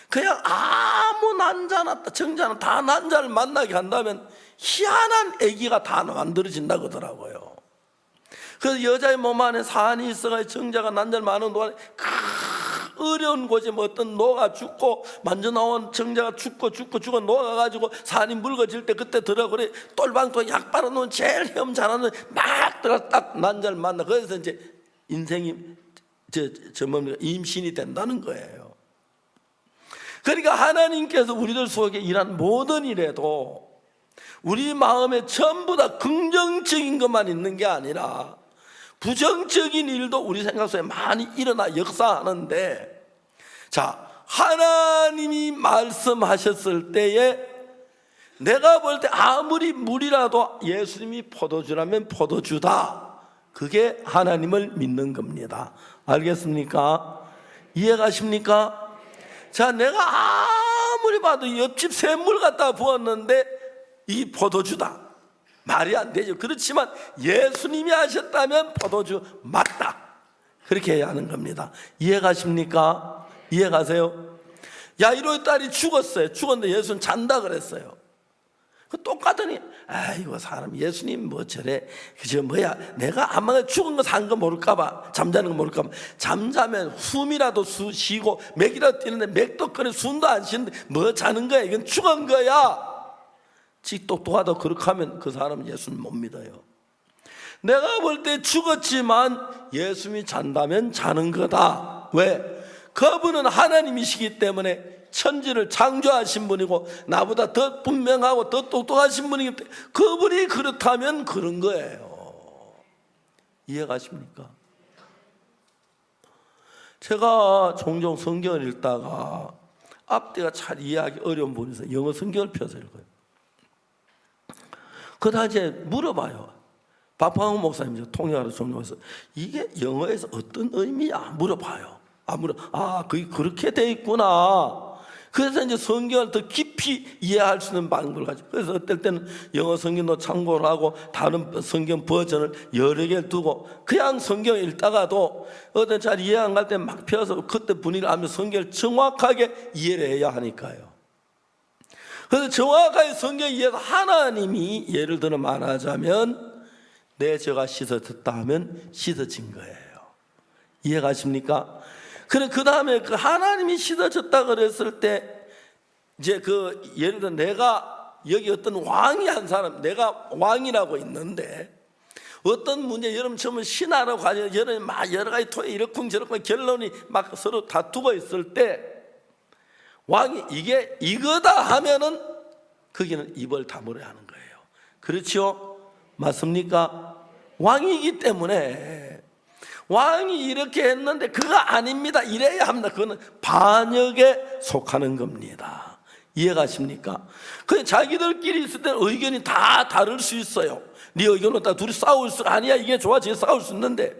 그냥 아무 난자나 정자나 다 난자를 만나게 한다면 희한한 아기가 다 만들어진다고 하더라고요. 그래서 여자의 몸 안에 사안이 있어가 정자가 난자를 만나는 동안에 어려운 곳에 뭐 어떤 노가 죽고 만져 나온 정자가 죽고 녹아가지고 산이 묽어질 때 그때 들어 그래 똘방똘 약 빨아놓은 제일 혐잘하는 막 들어 딱 난자를 만나. 그래서 이제 인생이 임신이 된다는 거예요. 그러니까 하나님께서 우리들 속에 일한 모든 일에도 우리 마음에 전부 다 긍정적인 것만 있는 게 아니라 부정적인 일도 우리 생각 속에 많이 일어나 역사하는데, 자, 하나님이 말씀하셨을 때에 내가 볼 때 아무리 물이라도 예수님이 포도주라면 포도주다, 그게 하나님을 믿는 겁니다. 알겠습니까? 이해가십니까? 자, 내가 아무리 봐도 옆집 샘물 갖다 부었는데 이 포도주다, 말이 안 되죠. 그렇지만 예수님이 하셨다면 포도주 맞다, 그렇게 해야 하는 겁니다. 이해가십니까? 이해가세요? 야이로의 딸이 죽었는데 예수는 잔다 그랬어요. 그 똑같으니 아이고 사람 예수님 뭐 저래 내가 아마 죽은 거 산 거 모를까봐, 잠자는 거 모를까봐, 잠자면 숨이라도 쉬고 맥이라도 뛰는데 맥도 꺼내 숨도 안 쉬는데 뭐 자는 거야, 이건 죽은 거야. 지 똑똑하다 그렇게 하면 그 사람은 예수님 못 믿어요. 내가 볼 때 죽었지만 예수님이 잔다면 자는 거다. 왜? 그분은 하나님이시기 때문에 천지를 창조하신 분이고 나보다 더 분명하고 더 똑똑하신 분이기 때문에 그분이 그렇다면 그런 거예요. 이해가십니까? 제가 종종 성경을 읽다가 앞뒤가 잘 이해하기 어려운 부분이 있어요. 영어 성경을 펴서 읽어요. 그러다 이제 물어봐요. 박광훈 목사님 통역하러 종용해서 이게 영어에서 어떤 의미야 물어봐요. 그게 그렇게 돼 있구나. 그래서 이제 성경을 더 깊이 이해할 수 있는 방법을 가지고, 그래서 어떨 때는 영어 성경도 참고를 하고 다른 성경 버전을 여러 개를 두고 그냥 성경 읽다가도 어떤 잘 이해 안 갈 때 막 펴서 그때 분위기를 알면 성경을 정확하게 이해를 해야 하니까요. 그래서 정확하게 성경 이해해서 하나님이 예를 들어 말하자면 내 죄가 씻어졌다 하면 씻어진 거예요. 이해가십니까? 그래 그 다음에 그 하나님이 씻어졌다 그랬을 때 이제 그 예를 들어 내가 여기 어떤 왕이 한 사람, 내가 왕이라고 있는데 어떤 문제, 여러분 처음에 신하라고 하죠. 여러분 막 여러 가지 토에 이렇쿵저렇쿵 결론이 막 서로 다투고 있을 때 왕이 이게 이거다 하면은 거기는 입을 다물어야 하는 거예요. 그렇죠? 맞습니까? 왕이기 때문에 왕이 이렇게 했는데 그거 아닙니다 이래야 합니다. 그거는 반역에 속하는 겁니다. 이해가십니까? 그 자기들끼리 있을 때 의견이 다 다를 수 있어요. 네 의견은 다 둘이 싸울 수, 아니야 이게 좋아 지 싸울 수 있는데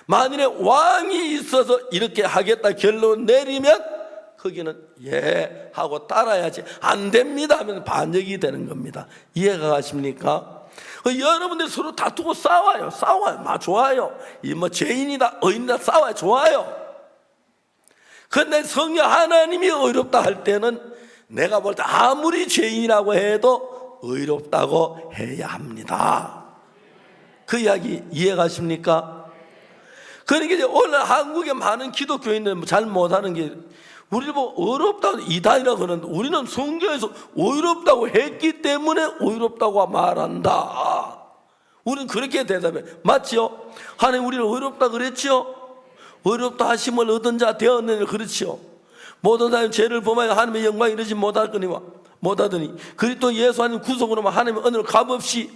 만일에 왕이 있어서 이렇게 하겠다 결론 내리면 거기는 예 하고 따라야지, 안 됩니다 하면 반역이 되는 겁니다. 이해가 가십니까? 여러분들 서로 다투고 싸워요. 좋아요. 이 뭐 죄인이다 의인이다 싸워요. 좋아요. 그런데 성령 하나님이 의롭다 할 때는 내가 볼 때 아무리 죄인이라고 해도 의롭다고 해야 합니다. 그 이야기 이해가십니까? 그러니까 이제 오늘 한국의 많은 기독교인들은 잘 못하는 게, 우리를 보고 의롭다고 이단이라고 하는데 우리는 성경에서 의롭다고 했기 때문에 의롭다고 말한다. 우리는 그렇게 대답해. 맞지요? 하나님 우리를 의롭다 그랬지요? 의롭다 하심을 얻은 자 되었느니, 그렇지요? 모든 사람이 죄를 범하여 하나님의 영광 이르지 못하더니 그리스도 예수 하나님 구속으로만 하나님의 은혜로 값없이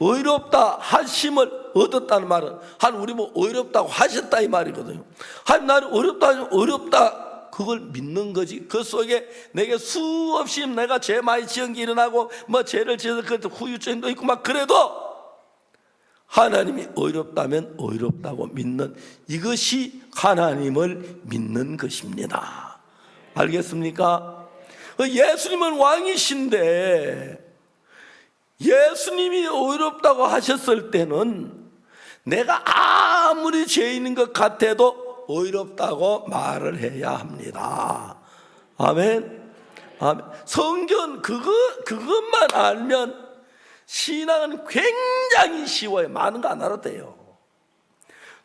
의롭다 하심을 얻었다는 말은 하나님 우리 뭐 의롭다고 하셨다 이 말이거든요. 하나님 나를 의롭다 하시면 의롭다 그걸 믿는 거지. 그 속에 내게 수없이 내가 죄 많이 지은 게 일어나고 뭐 죄를 지어서 그 후유증도 있고 막 그래도 하나님이 의롭다면 의롭다고 믿는, 이것이 하나님을 믿는 것입니다. 알겠습니까? 예수님은 왕이신데 예수님이 의롭다고 하셨을 때는 내가 아무리 죄인인 것 같아도 의롭다고 말을 해야 합니다. 아멘. 아멘. 성경 그것만 알면 신앙은 굉장히 쉬워요. 많은 거 안 알아도 돼요.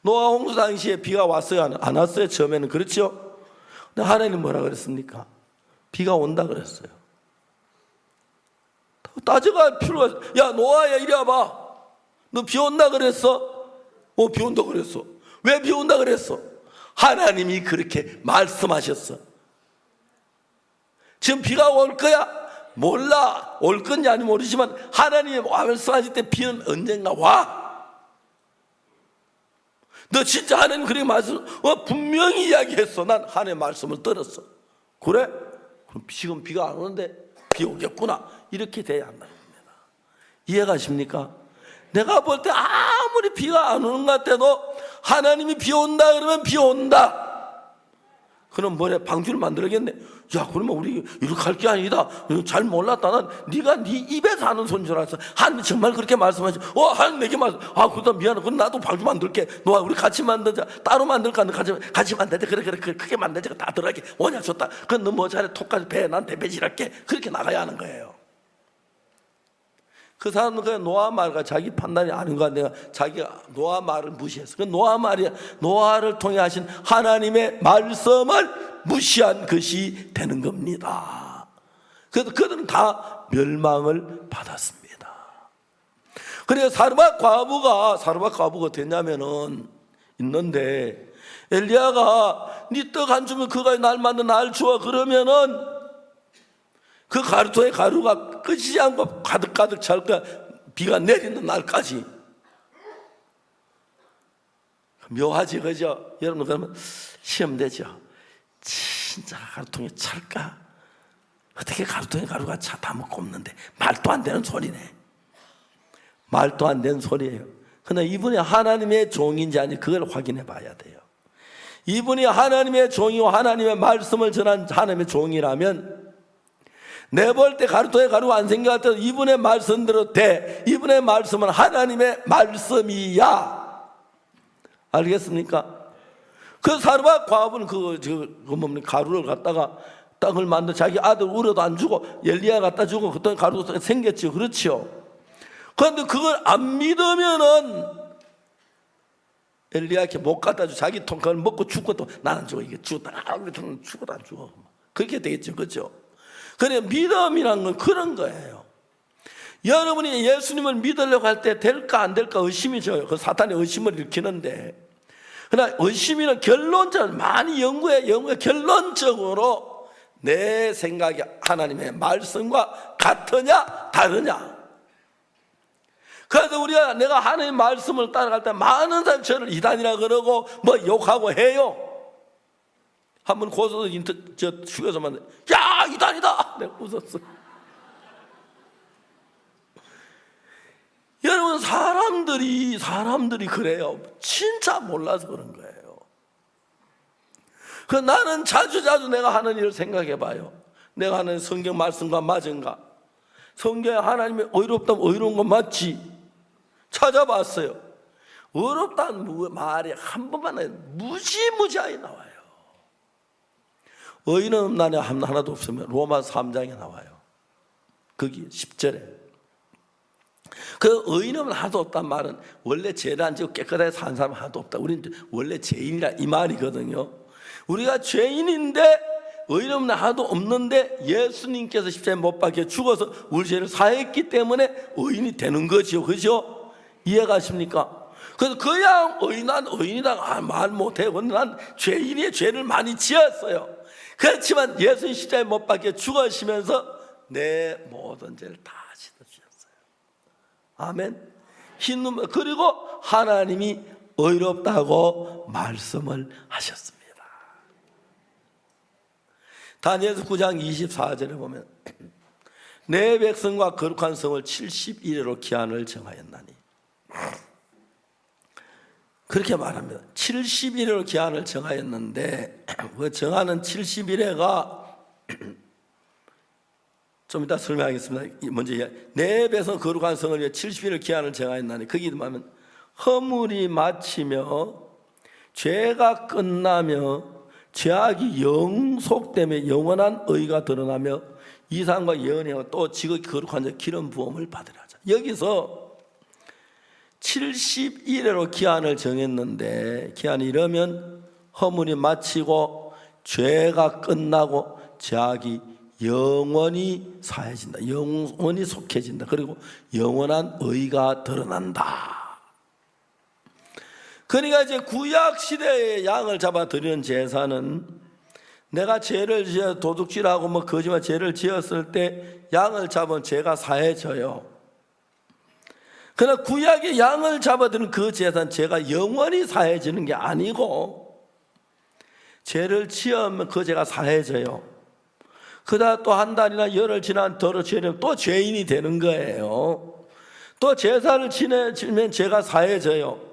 노아 홍수 당시에 비가 왔어요? 안 왔어요? 처음에는. 그렇죠? 근데 하나님 뭐라 그랬습니까? 비가 온다 그랬어요. 따져갈 필요가 있어. 야, 노아야, 이리 와봐. 너 비 온다 그랬어? 비 온다 그랬어. 왜 비 온다 그랬어? 하나님이 그렇게 말씀하셨어. 지금 비가 올 거야? 몰라. 올 건지 아니면 모르지만 하나님이 말씀하실 때 비는 언젠가 와. 너 진짜 하나님 그렇게 말씀 분명히 이야기했어. 난 하나님의 말씀을 들었어. 그래? 그럼 지금 비가 안 오는데 비 오겠구나. 이렇게 돼야 한다는 겁니다. 이해가십니까? 내가 볼 때 아무리 비가 안 오는 것 같아도 하나님이 비 온다 그러면 비 온다. 그럼 뭐래? 방주를 만들겠네. 야, 그러면 우리 이렇게 할 게 아니다. 잘 몰랐다. 난 네가 네 입에서 하는 소리인 줄 알았어. 하나님이 정말 그렇게 말씀하시. 하나님 내게 말씀. 그러다 미안해. 그럼 나도 방주 만들게. 너와 우리 같이 만들자. 따로 만들까? 너 같이 만들자. 그래. 크게 만들자. 다 들어가게. 오냐 좋다. 그럼 너 뭐 잘해? 톡까지 배. 난 대배질할게. 그렇게 나가야 하는 거예요. 그 사람은 그냥 노아 말과 자기 판단이 아닌 것 같아요. 자기가 노아 말을 무시했어. 그 노아 말이 노아를 통해 하신 하나님의 말씀을 무시한 것이 되는 겁니다. 그래서 그들은 다 멸망을 받았습니다. 그래서 사르밧 과부가 됐냐면은 있는데 엘리야가 네 떡 한 주면 그가 날 만든 날 주어 그러면은 그 가루통에 가루가 끄지 않고 가득가득 찰 거야. 비가 내리는 날까지. 묘하지, 그죠? 여러분, 그러면 시험 되죠? 진짜 가루통에 찰까? 어떻게 가루통에 가루가 차 다 먹고 없는데? 말도 안 되는 소리네. 말도 안 되는 소리예요. 그러나 이분이 하나님의 종인지 아닌지 그걸 확인해 봐야 돼요. 이분이 하나님의 종이고 하나님의 말씀을 전한 하나님의 종이라면 내 볼 때 가루통에 가루가 안 생겨갈 때 이분의 말씀대로 돼. 이분의 말씀은 하나님의 말씀이야. 알겠습니까? 그 사르밧 과부는 가루를 갖다가 땅을 만들 자기 아들 우려도 안 주고 엘리야 갖다 주고 그때 가루도 생겼죠. 그렇죠? 그런데 그걸 안 믿으면은 엘리야께 못 갖다 주. 자기 통 그걸 먹고 죽고 또 나는 죽어. 이게 죽었다. 죽어도 안 죽어. 그렇게 되겠죠. 그렇죠? 그래, 믿음이란 건 그런 거예요. 여러분이 예수님을 믿으려고 할 때 될까 안 될까 의심이 져요. 그 사탄의 의심을 일으키는데, 그러나 의심이는 결론적으로 많이 연구해 결론적으로 내 생각이 하나님의 말씀과 같으냐 다르냐. 그래서 우리가 내가 하나님의 말씀을 따라갈 때 많은 사람이 저를 이단이라 그러고 뭐 욕하고 해요. 한번 고소도 휴게소 만나. 야, 이단이다. 내가 웃었어. 여러분, 사람들이 그래요. 진짜 몰라서 그런 거예요. 그 나는 자주 내가 하는 일을 생각해 봐요. 내가 하는 성경 말씀과 맞은가? 성경에 하나님이 의롭다면 의로운 건 맞지? 찾아봤어요. 의롭다는 말이 한 번만 무지무지하게 나와요. 의인은 없나냐 하나도 없으면 로마서 3장에 나와요. 거기 10절에. 그 의인은 하나도 없단 말은 원래 죄를 안 지고 깨끗하게 사는 사람 하나도 없다. 우리는 원래 죄인이라 이 말이거든요. 우리가 죄인인데 의인은 하나도 없는데 예수님께서 십자가에 못 박혀 죽어서 우리 죄를 사했기 때문에 의인이 되는 거죠. 그죠? 이해가십니까? 그래서 그냥 난 의인이다 말 못해. 근데 난 죄인의 죄를 많이 지었어요. 그렇지만 예수님 십자가에 못 박혀 죽으시면서 내 모든 죄를 다 씻어주셨어요. 아멘. 흰 눈물. 그리고 하나님이 의롭다고 말씀을 하셨습니다. 다니엘서 9장 24절에 보면 내 백성과 거룩한 성을 70일에로 기한을 정하였나니, 그렇게 말합니다. 70일에로 기한을 정하였는데 그 정하는 70일에가 좀 이따 설명하겠습니다. 먼저 내 백성 거룩한 성을 위해 70일을 기한을 정하였나니, 거기 보면 허물이 마치며 죄가 끝나며 죄악이 영속되며 영원한 의가 드러나며 이상과 예언이와 또 지극히 거룩한 자 기름 부음을 받으라 하자. 여기서 70일에로 기한을 정했는데, 기한이 이러면 허물이 마치고 죄가 끝나고 죄악이 영원히 사해진다, 영원히 속해진다, 그리고 영원한 의가 드러난다. 그러니까 이제 구약 시대의 양을 잡아 드리는 제사는 내가 죄를 지어 도둑질하고 뭐 거짓말 죄를 지었을 때 양을 잡으면 죄가 사해져요. 그러나 구약의 양을 잡아 드리는 그 제사는 죄가 영원히 사해지는 게 아니고, 죄를 지으면 그 죄가 사해져요. 그러다 또 한 달이나 열흘 지난 더러 죄는 또 죄인이 되는 거예요. 또 제사를 지내면 죄가 사해져요.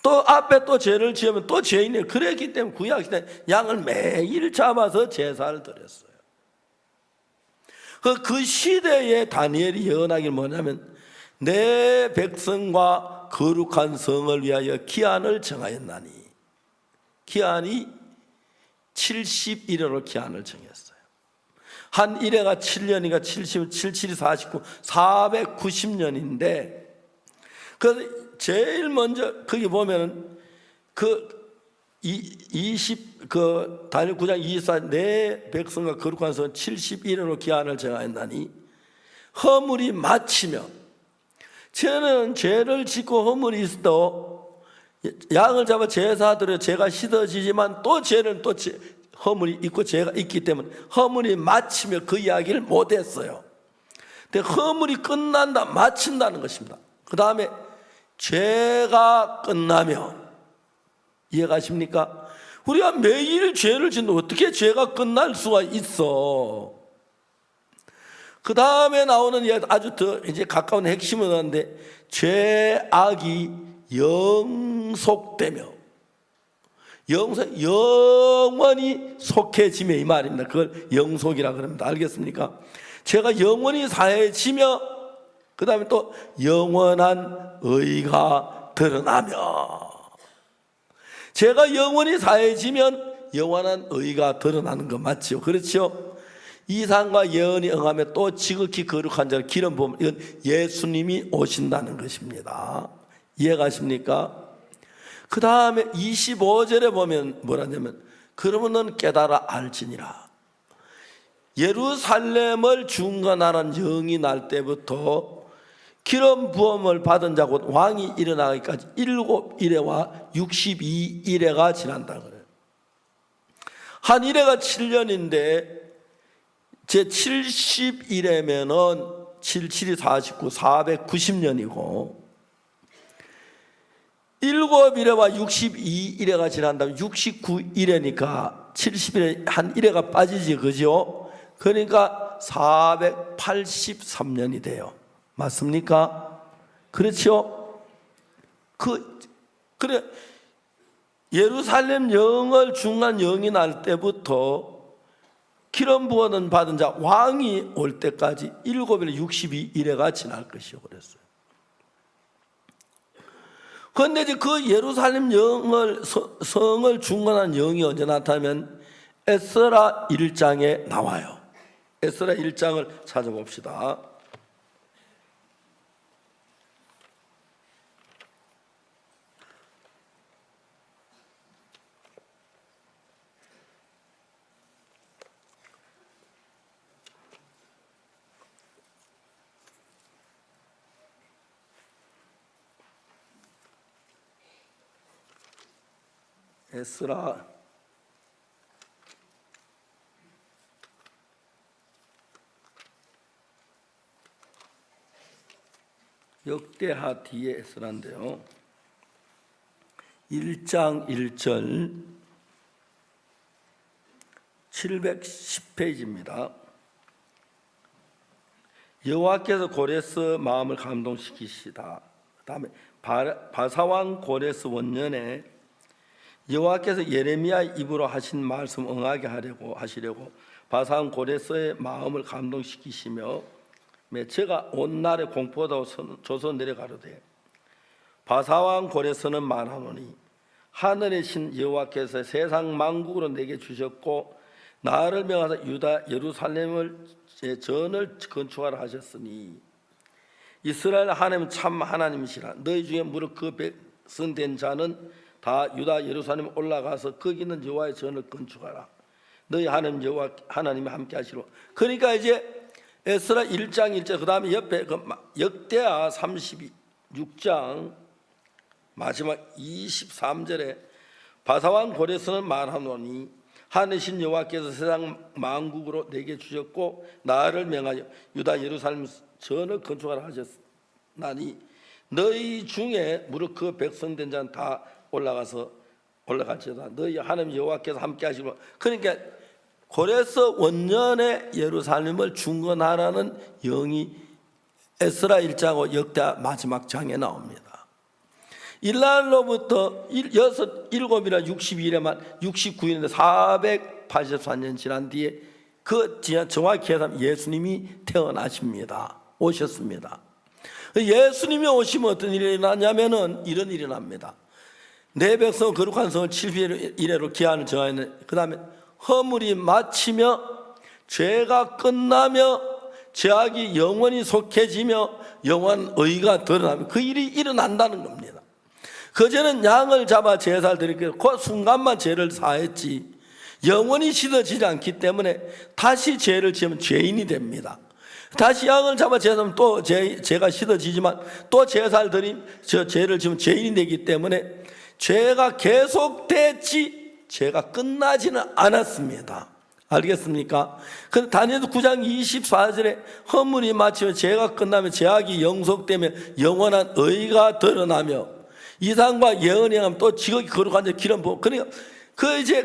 또 앞에 또 죄를 지으면 또 죄인이에요. 그랬기 때문에 구약시대 양을 매일 잡아서 제사를 드렸어요. 그 시대에 다니엘이 예언하기 뭐냐면 내 백성과 거룩한 성을 위하여 기한을 정하였나니, 기한이 70일으로 기한을 정했어요. 한 일해가 7년이니까 70, 77이 49, 490년인데 그 제일 먼저 거기 보면은 다니엘 9장 24 내 백성과 거룩한 성 71일로 기한을 정하였나니, 허물이 마치며, 저는 죄를 짓고 허물이 있어도 양을 잡아 제사드려 죄가 씻어지지만 또 죄는 또 허물이 있고 죄가 있기 때문에 허물이 마치며 그 이야기를 못했어요. 근데 허물이 끝난다, 마친다는 것입니다. 그 다음에 죄가 끝나며, 이해가십니까? 우리가 매일 죄를 짓는데 어떻게 죄가 끝날 수가 있어? 그 다음에 나오는 아주 더 이제 가까운 핵심은 하는데, 죄악이 영속되며, 영원히 속해지며, 이 말입니다. 그걸 영속이라 그럽니다. 알겠습니까? 죄가 영원히 사해지며 그 다음에 또 영원한 의가 드러나며, 죄가 영원히 사해지면 영원한 의가 드러나는 거 맞죠? 그렇죠? 이상과 예언이 응하며 또 지극히 거룩한 자를 기름 부음, 이건 예수님이 오신다는 것입니다. 이해가십니까? 그 다음에 25절에 보면 뭐라냐면 그러면 넌 깨달아 알지니라. 예루살렘을 중건하는 영이 날 때부터 기름 부음을 받은 자 곧 왕이 일어나기까지 7일에와 62일에가 지난다 그래요. 한 일해가 7년인데 제 70일에면은 77이 49, 490년이고 7일에와 62일에가 지난다면 69일에니까 70일에 한 1회가 빠지지, 그죠? 그러니까 483년이 돼요. 맞습니까? 그렇죠? 그래, 예루살렘 영을 중한 영이 날 때부터 기름 부어는 받은 자 왕이 올 때까지 7일에 62일에가 지날 것이요 그랬어요. 그런데 이제 그 예루살렘 성을 중건한 영이 언제 나타나면 에스라 1장에 나와요. 에스라 1장을 찾아봅시다. 에스라 역대하 뒤에 에스라인데요. 1장 1절 710페이지입니다. 여호와께서 고레스 마음을 감동시키시다. 그다음에 바사왕 고레스 원년에 여호와께서 예레미야 입으로 하신 말씀 응하게 하시려고 바사왕 고레스의 마음을 감동시키시며 제가 온 날에 공포하다고 조서 내려가로되 바사왕 고레스는 말하노니 하늘의 신 여호와께서 세상 만국으로 내게 주셨고 나를 명하사 유다 예루살렘을 제 전을 건축하라 하셨으니 이스라엘 하나님 참 하나님이시라. 너희 중에 무릇 그 백성된 자는 다 유다 예루살렘에 올라가서 거기 있는 여호와의 전을 건축하라. 너희 하나님 여호와 하나님이 함께 하시로. 그러니까 이제 에스라 1장 1절 그다음에 옆에 그 역대하 36장 마지막 23절에 바사왕 고레스는 말하노니 하늘신 여호와께서 세상 만국으로 내게 주셨고 나를 명하여 유다 예루살렘 전을 건축하라 하셨나니 너희 중에 무릇 그 백성된 자는 다 올라갈지어다. 너희 하나님 여호와께서 함께 하시고. 그러니까 고레스 원년에 예루살렘을 중건하라는 영이 에스라 1장하고 역대 마지막 장에 나옵니다. 일날로부터 7이나 62일에만 69일인데 484년 지난 뒤에 그 정확히 해서 예수님이 태어나십니다. 오셨습니다. 예수님이 오시면 어떤 일이 일어나냐면은 이런 일이 납니다. 내 백성 거룩한 성을 7일 이래로 기한을 정하였는데 그 다음에 허물이 마치며 죄가 끝나며 죄악이 영원히 속해지며 영원한 의가 드러나며 그 일이 일어난다는 겁니다. 그전에는 양을 잡아 제사를 드리고 그 순간만 죄를 사했지 영원히 씻어지지 않기 때문에 다시 죄를 지으면 죄인이 됩니다. 다시 양을 잡아 제사하면 또 죄가 씻어지지만 또 제사를 드리면 죄를 지으면 죄인이 되기 때문에 죄가 계속됐지 죄가 끝나지는 않았습니다. 알겠습니까? 근데 다니엘서 9장 24절에 허물이 마치면 죄가 끝나면 죄악이 영속되며 영원한 의가 드러나며 이상과 예언이 하면 또 지극히 거룩한 자 기름 부어. 그러니까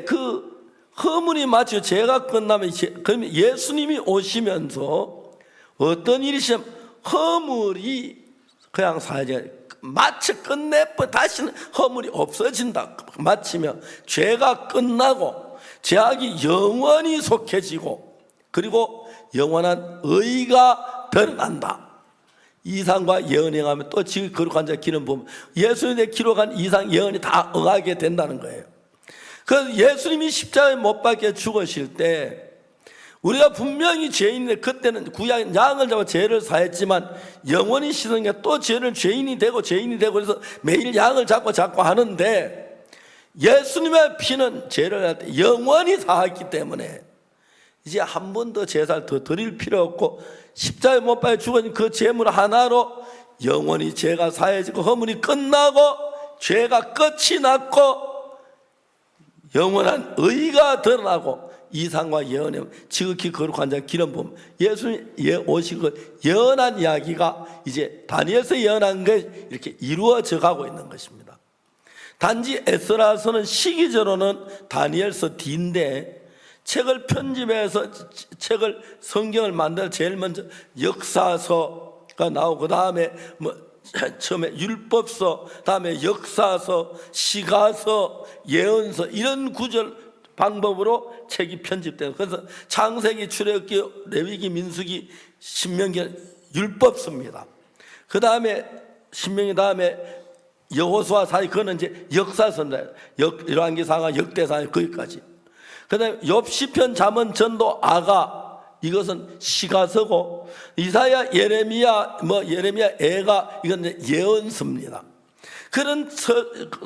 그 허물이 마치고 죄가 끝나면 그러면 예수님이 오시면서 어떤 일이 시면 허물이 그냥 사야지 마치 끝내버 다시는 허물이 없어진다. 마치면 죄가 끝나고 죄악이 영원히 속해지고 그리고 영원한 의가 드러난다. 이상과 예언에 가면 또 지극히 거룩한 자 기름 부으면 예수님의 기록한 이상 예언이 다 응하게 된다는 거예요. 그래서 예수님이 십자가에 못 박혀 죽으실 때 우리가 분명히 죄인인데 그때는 구약 양을 잡아 죄를 사했지만 영원히 씻은 게 또 죄를 죄인이 되고 그래서 매일 양을 잡고 하는데 예수님의 피는 죄를 할 때 영원히 사했기 때문에 이제 한 번 더 제사를 더 드릴 필요 없고 십자가에 못 박혀 죽은 그 제물 하나로 영원히 죄가 사해지고 허물이 끝나고 죄가 끝이 났고 영원한 의가 드러나고 이상과 예언에 지극히 거룩한 자 기름 부음 예수님 오시고 예언한 이야기가 이제 다니엘서 예언한 게 이렇게 이루어져 가고 있는 것입니다. 단지 에스라서는 시기적으로는 다니엘서 뒤인데 책을 편집해서 성경을 만들 제일 먼저 역사서가 나오고 그 다음에 처음에 율법서, 다음에 역사서, 시가서, 예언서 이런 구절 방법으로 책이 편집돼요. 그래서 창세기, 출애굽기, 레위기, 민수기, 신명기 율법서입니다. 그 다음에 신명기 다음에 여호수아 사이 그거는 이제 역사서인데 열왕기상하, 역대상하 거기까지. 그 다음에 욥시편, 잠언, 전도, 아가 이것은 시가서고 이사야, 예레미야, 애가 이건 예언서입니다. 그런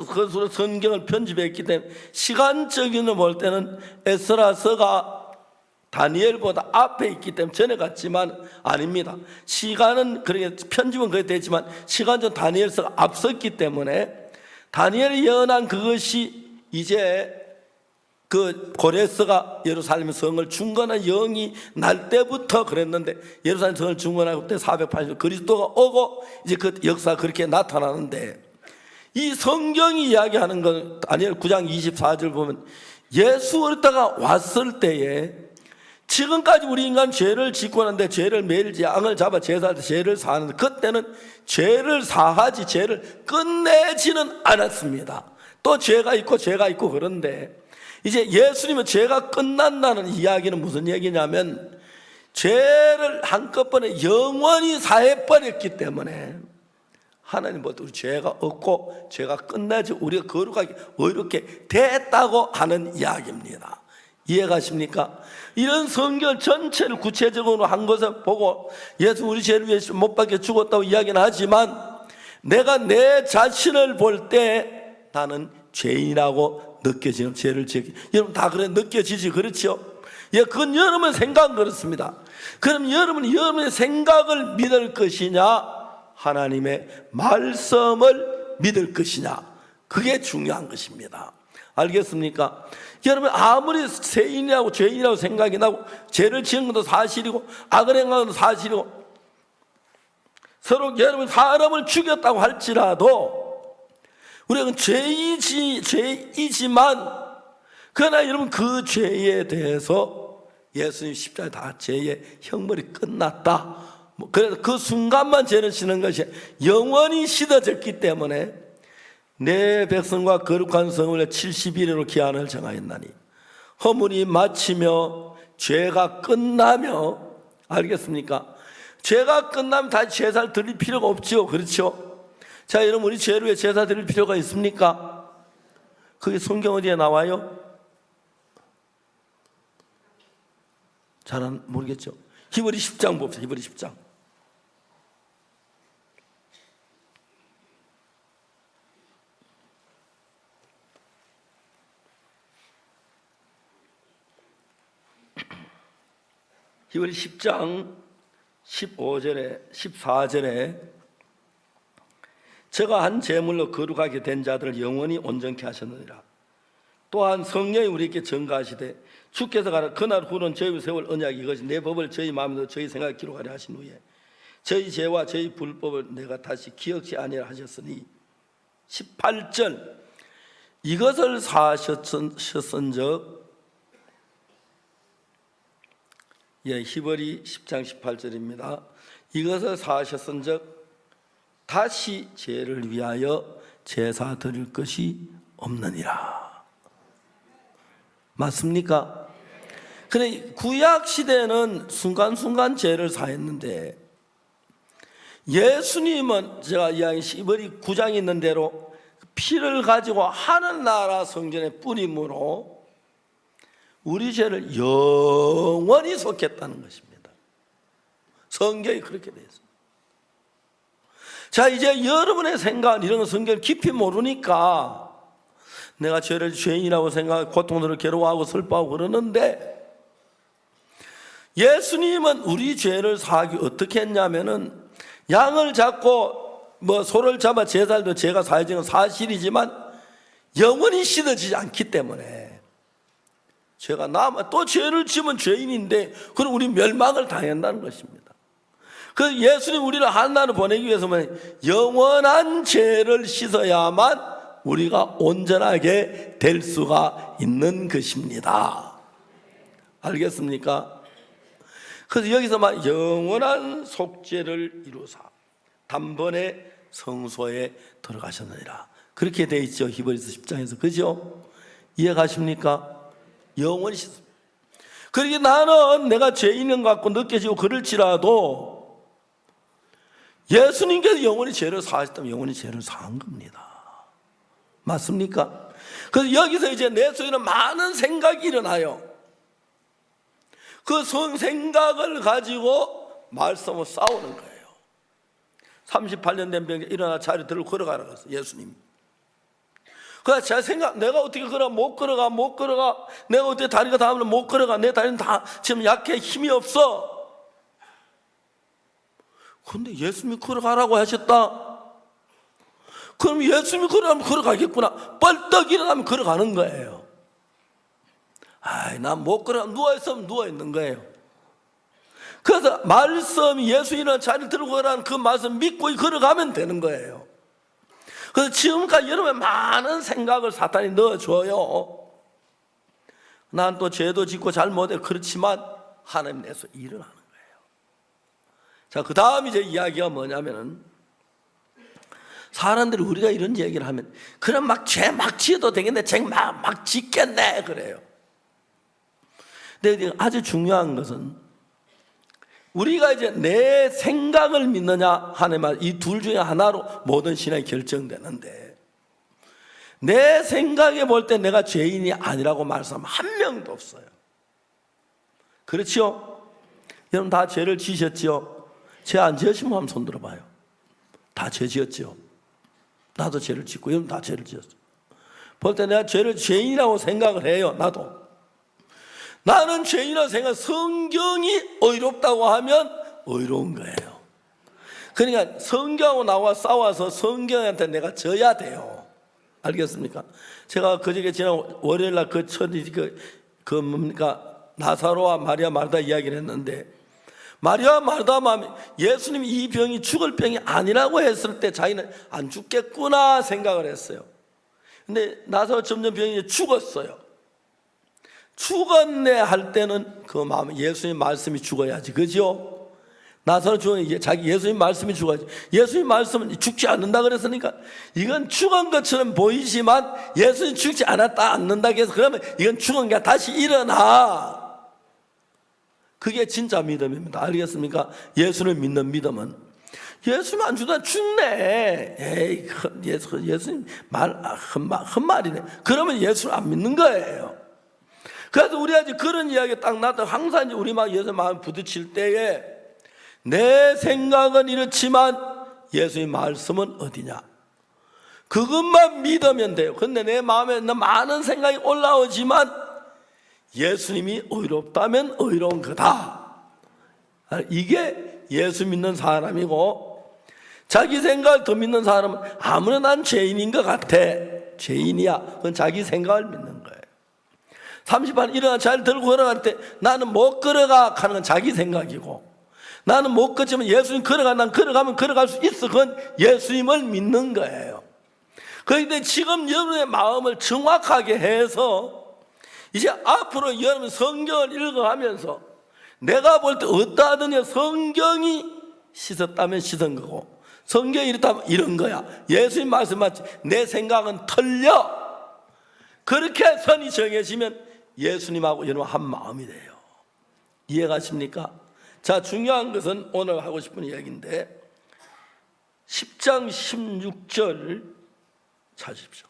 것으로 성경을 편집했기 때문에 시간적으로 볼 때는 에스라서가 다니엘보다 앞에 있기 때문에 전에 갔지만 아닙니다. 시간은 그렇게 편집은 그렇게 되지만 시간적으로 다니엘서가 앞섰기 때문에 다니엘이 예언한 그것이 이제 그 고레스가 예루살렘 성을 중건한 영이 날 때부터 그랬는데 예루살렘 성을 중건하고 그때 480년 그리스도가 오고 이제 그 역사가 그렇게 나타나는데 이 성경이 이야기하는 건 다니엘 9장 24절 보면 예수 그리스도가 왔을 때에 지금까지 우리 인간 죄를 짓고 나는데 죄를 매일 양을 잡아 제사할 때 죄를 사하는데 그때는 죄를 사하지 죄를 끝내지는 않았습니다. 또 죄가 있고 그런데 이제 예수님은 죄가 끝난다는 이야기는 무슨 얘기냐면 죄를 한꺼번에 영원히 사해버렸기 때문에 하나님 보다 우리 죄가 없고 죄가 끝나지 우리가 거룩하게 의롭게 됐다고 하는 이야기입니다. 이해가십니까? 이런 성경 전체를 구체적으로 한 것을 보고 예수 우리 죄를 위해 못 박혀 죽었다고 이야기는 하지만 내가 내 자신을 볼 때 나는 죄인이라고 느껴지는 죄를 지기 여러분 다 그래 느껴지지 그렇죠? 예, 그건 여러분의 생각은 그렇습니다. 그럼 여러분이 여러분의 생각을 믿을 것이냐 하나님의 말씀을 믿을 것이냐 그게 중요한 것입니다. 알겠습니까? 여러분 아무리 죄인이라고 생각이 나고 죄를 지은 것도 사실이고 악을 행한 것도 사실이고 서로 여러분 사람을 죽였다고 할지라도 우리는 죄이지만 그러나 여러분 그 죄에 대해서 예수님 십자가에 다 죄의 형벌이 끝났다. 그래서 그 순간만 죄를 지는 것이 영원히 씻어졌기 때문에 내 백성과 거룩한 성을 70일으로 기한을 정하였나니 허물이 마치며 죄가 끝나며 알겠습니까? 죄가 끝나면 다시 제사를 드릴 필요가 없죠. 그렇죠? 자 여러분 우리 죄를 위해 제사 드릴 필요가 있습니까? 그게 성경 어디에 나와요? 잘은 모르겠죠. 히브리 10장 봅시다. 히브리 10장. 히브리 10장 15절에 14절에 저가 한 제물로 거룩하게 된 자들을 영원히 온전케 하셨느니라. 또한 성령이 우리에게 증거하시되 주께서 가라 그날 후는 저희 세월 언약이 이것이 내 법을 저희 마음에도 저희 생각에 기록하려 하신 후에 저희 죄와 저희 불법을 내가 다시 기억지 아니라 하셨으니 18절 이것을 사하셨은즉 히브리 10장 18절입니다. 이것을 사하셨은즉 다시 죄를 위하여 제사 드릴 것이 없느니라. 맞습니까? 그래 구약 시대는 순간순간 죄를 사했는데 예수님은 제가 이야기 히브리 9장에 있는 대로 피를 가지고 하늘나라 성전에 뿌림으로 우리 죄를 영원히 속했다는 것입니다. 성경이 그렇게 되어 있습니다. 자 이제 여러분의 생각은 이런 성경을 깊이 모르니까 내가 죄인이라고 생각하고 고통들을 괴로워하고 슬퍼하고 그러는데 예수님은 우리 죄를 사하기 어떻게 했냐면은 양을 잡고 소를 잡아 제사도 죄가 사해지는 건 사실이지만 영원히 씻어지지 않기 때문에 죄가 남아 또 죄를 지으면 죄인인데 그럼 우리 멸망을 당한다는 것입니다. 그래서 예수님 우리를 하늘나라로 보내기 위해서는 영원한 죄를 씻어야만 우리가 온전하게 될 수가 있는 것입니다. 알겠습니까? 그래서 여기서 막 영원한 속죄를 이루사 단번에 성소에 들어가셨느니라 그렇게 돼 있죠. 히브리서 10장에서 그죠? 이해가십니까? 영원히 씻습니다. 그러게 나는 내가 죄인인 것 같고 느껴지고 그럴지라도 예수님께서 영원히 죄를 사하셨다면 영원히 죄를 사한 겁니다. 맞습니까? 그래서 여기서 이제 내 속에는 많은 생각이 일어나요. 그 생각을 가지고 말씀을 싸우는 거예요. 38년 된 병자 일어나 자리 들고 걸어가라 그랬어 예수님. 그래서 제 생각 내가 어떻게 걸어가 못 걸어가 내가 어떻게 다리가 닿으면 못 걸어가 내 다리는 다 지금 약해 힘이 없어. 그런데 예수님이 걸어가라고 하셨다. 그럼 예수님이 걸어가면 걸어가겠구나. 뻘떡 일어나면 걸어가는 거예요. 난 못 걸어가 누워있으면 누워있는 거예요. 그래서 말씀이 예수 일어나 자리를 들고 가라는 그 말씀 믿고 걸어가면 되는 거예요. 그래서 지금까지 여러분의 많은 생각을 사탄이 넣어줘요. 난 또 죄도 짓고 잘못해. 그렇지만 하나님 내서 일어나는 거예요. 자, 그 다음 이제 이야기가 뭐냐면은, 사람들이 우리가 이런 얘기를 하면, 그럼 막 죄 막 지어도 되겠네, 죄 막 짓겠네, 그래요. 근데 아주 중요한 것은, 우리가 이제 내 생각을 믿느냐 하는 말, 이 둘 중에 하나로 모든 신앙이 결정되는데, 내 생각에 볼 때 내가 죄인이 아니라고 말하는 사람 한 명도 없어요. 그렇죠? 여러분 다 죄를 지으셨지요? 죄 안 지으시면 한번 손 들어봐요. 다 죄 지었죠? 나도 죄를 짓고, 여러분 다 죄를 지었어. 볼 때 내가 죄를 죄인이라고 생각을 해요. 나는 죄인이라고 생각, 성경이 의롭다고 하면 의로운 거예요. 그러니까 성경하고 나와 싸워서 성경한테 내가 져야 돼요. 알겠습니까? 제가 그저께 지난 월요일날 나사로와 마리아 마르다 이야기를 했는데, 마리아 마르다만 예수님이 이 병이 죽을 병이 아니라고 했을 때 자기는 안 죽겠구나 생각을 했어요. 근데 나사로 점점 병이 죽었어요. 죽었네 할 때는 그 마음에 예수님 말씀이 죽어야지, 그죠? 나사로 죽으면 자기 예수님 말씀이 죽어야지. 예수님 말씀은 죽지 않는다 그랬으니까 이건 죽은 것처럼 보이지만 예수님 죽지 않는다 해서 그러면 이건 죽은 게 다시 일어나. 그게 진짜 믿음입니다. 알겠습니까? 예수를 믿는 믿음은, 예수님 안 죽다 죽네, 에이 예수님 헛말이네, 그러면 예수를 안 믿는 거예요. 그래서 우리가 이제 그런 이야기 딱 나도 항상 이제 우리 막 예수 마음 부딪힐 때에, 내 생각은 이렇지만 예수의 말씀은 어디냐, 그것만 믿으면 돼요. 근데 내 마음에 많은 생각이 올라오지만 예수님이 의롭다면 의로운 거다. 이게 예수 믿는 사람이고, 자기 생각을 더 믿는 사람은 아무나 난 죄인인 것 같아, 죄인이야, 그건 자기 생각을 믿는 거예요. 30분 일어나 잘 들고 걸어갈 때 나는 못 걸어가 하는 건 자기 생각이고, 나는 못 걷지만 예수님 걸어가, 난 걸어가면 걸어갈 수 있어, 그건 예수님을 믿는 거예요. 그런데 지금 여러분의 마음을 정확하게 해서 이제 앞으로 여러분 성경을 읽어가면서 내가 볼 때 어떠하더니 성경이 씻었다면 씻은 거고, 성경이 이렇다면 이런 거야, 예수님 말씀 맞지, 내 생각은 틀려, 그렇게 선이 정해지면 예수님하고 여러분 한 마음이 돼요. 이해가십니까? 자, 중요한 것은 오늘 하고 싶은 이야기인데, 10장 16절 찾으십시오.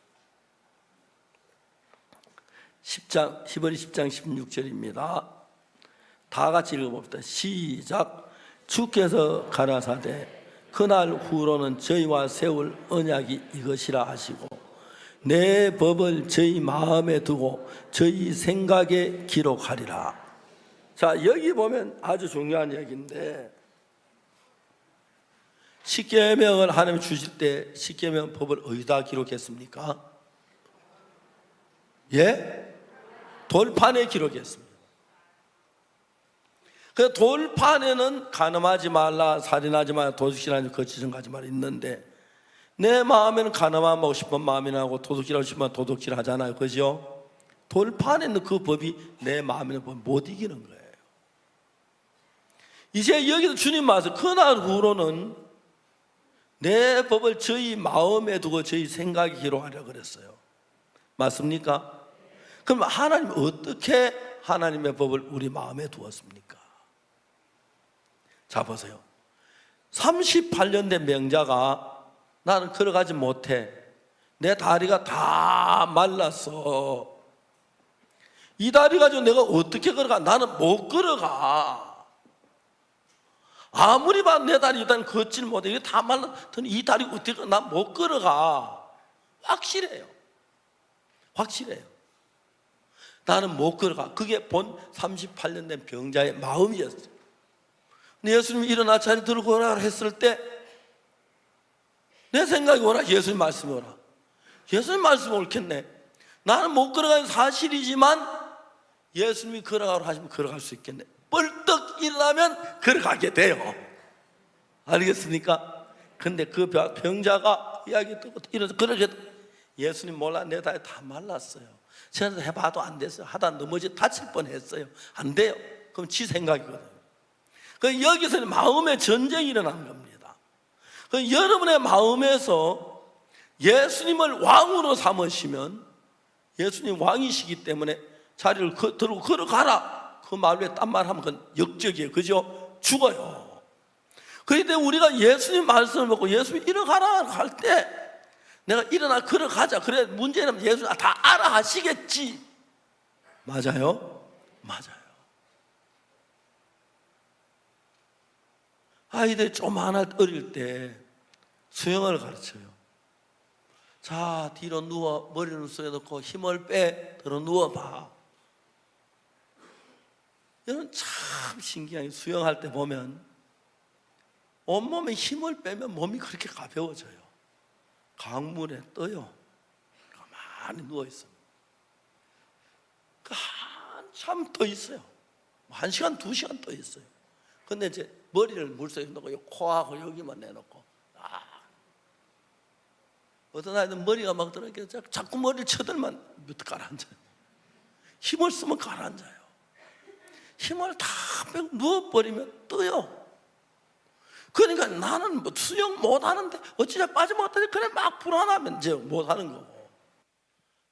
히브리 10장 16절입니다. 다 같이 읽어봅시다. 시작. 주께서 가라사대 그날 후로는 저희와 세울 언약이 이것이라 하시고 내 법을 저희 마음에 두고 저희 생각에 기록하리라. 자, 여기 보면 아주 중요한 얘기인데, 십계명을 하나님 주실 때 십계명 법을 어디다 기록했습니까? 예? 돌판에 기록했습니다. 그 돌판에는 간음하지 말라, 살인하지 말라, 도둑질하지 말라, 거짓말 가지 말라 있는데, 내 마음에는 간음하고 싶은 마음이 나고 도둑질하고 싶으면 도둑질 하잖아요, 그죠? 돌판에는 그 법이 내 마음에는 못 이기는 거예요. 이제 여기서 주님 말씀, 그날 후로는 내 법을 저희 마음에 두고 저희 생각에 기록하려고 그랬어요. 맞습니까? 그럼 하나님 어떻게 하나님의 법을 우리 마음에 두었습니까? 자, 보세요. 38년 된 명자가 나는 걸어가지 못해, 내 다리가 다 말랐어, 이 다리 가지고 내가 어떻게 걸어가? 나는 못 걸어가. 아무리 봐도 내 다리 일단 걷질 못해, 이게 다 말랐더니 이 다리 어떻게 걸어가? 난 못 걸어가. 확실해요. 나는 못 걸어가. 그게 본 38년 된 병자의 마음이었어요. 근데 예수님이 일어나 자리 들고 오라 했을 때 내 생각이 오라, 예수님 말씀이 오라. 예수님 말씀이 옳겠네. 나는 못 걸어가는 사실이지만 예수님이 걸어가라 하시면 걸어갈 수 있겠네. 벌떡 일어나면 걸어가게 돼요. 알겠습니까? 근데 그 병자가 이야기 듣고 일어나서 그렇게, 예수님 몰라, 내 다리 다 말랐어요. 제가 해봐도 안 됐어요. 하다 넘어지 다칠 뻔했어요. 안 돼요. 그럼 지 생각이거든요. 여기서는 마음의 전쟁이 일어나는 겁니다. 여러분의 마음에서 예수님을 왕으로 삼으시면, 예수님 왕이시기 때문에 자리를 들고 걸어가라, 그 말 외에 딴 말 하면 그건 역적이에요. 그죠? 죽어요. 그렇기 때문에 우리가 예수님 말씀을 먹고 예수님 일어가라 할 때 내가 일어나 걸어가자. 그래, 문제는 예수님 다 알아 하시겠지. 맞아요? 맞아요. 아이들 좀 하나 어릴 때 수영을 가르쳐요. 자, 뒤로 누워, 머리를 숙여놓고 힘을 빼, 들어 누워봐. 여러분, 참 신기하게 수영할 때 보면 온몸에 힘을 빼면 몸이 그렇게 가벼워져요. 강물에 떠요. 가만히 누워있어요. 한참 떠 있어요. 1시간, 2시간 떠 있어요. 근데 이제 머리를 물속에 넣고 코하고 여기만 내놓고, 어떤 아이는 머리가 막 들어가니까 자꾸 머리를 쳐들면 가라앉아요. 힘을 쓰면 가라앉아요. 힘을 다 빼고 누워버리면 떠요. 그러니까 나는 뭐 수영 못하는데 어찌자 빠지면 어떠지? 그래 막 불안하면 이제 못하는 거고.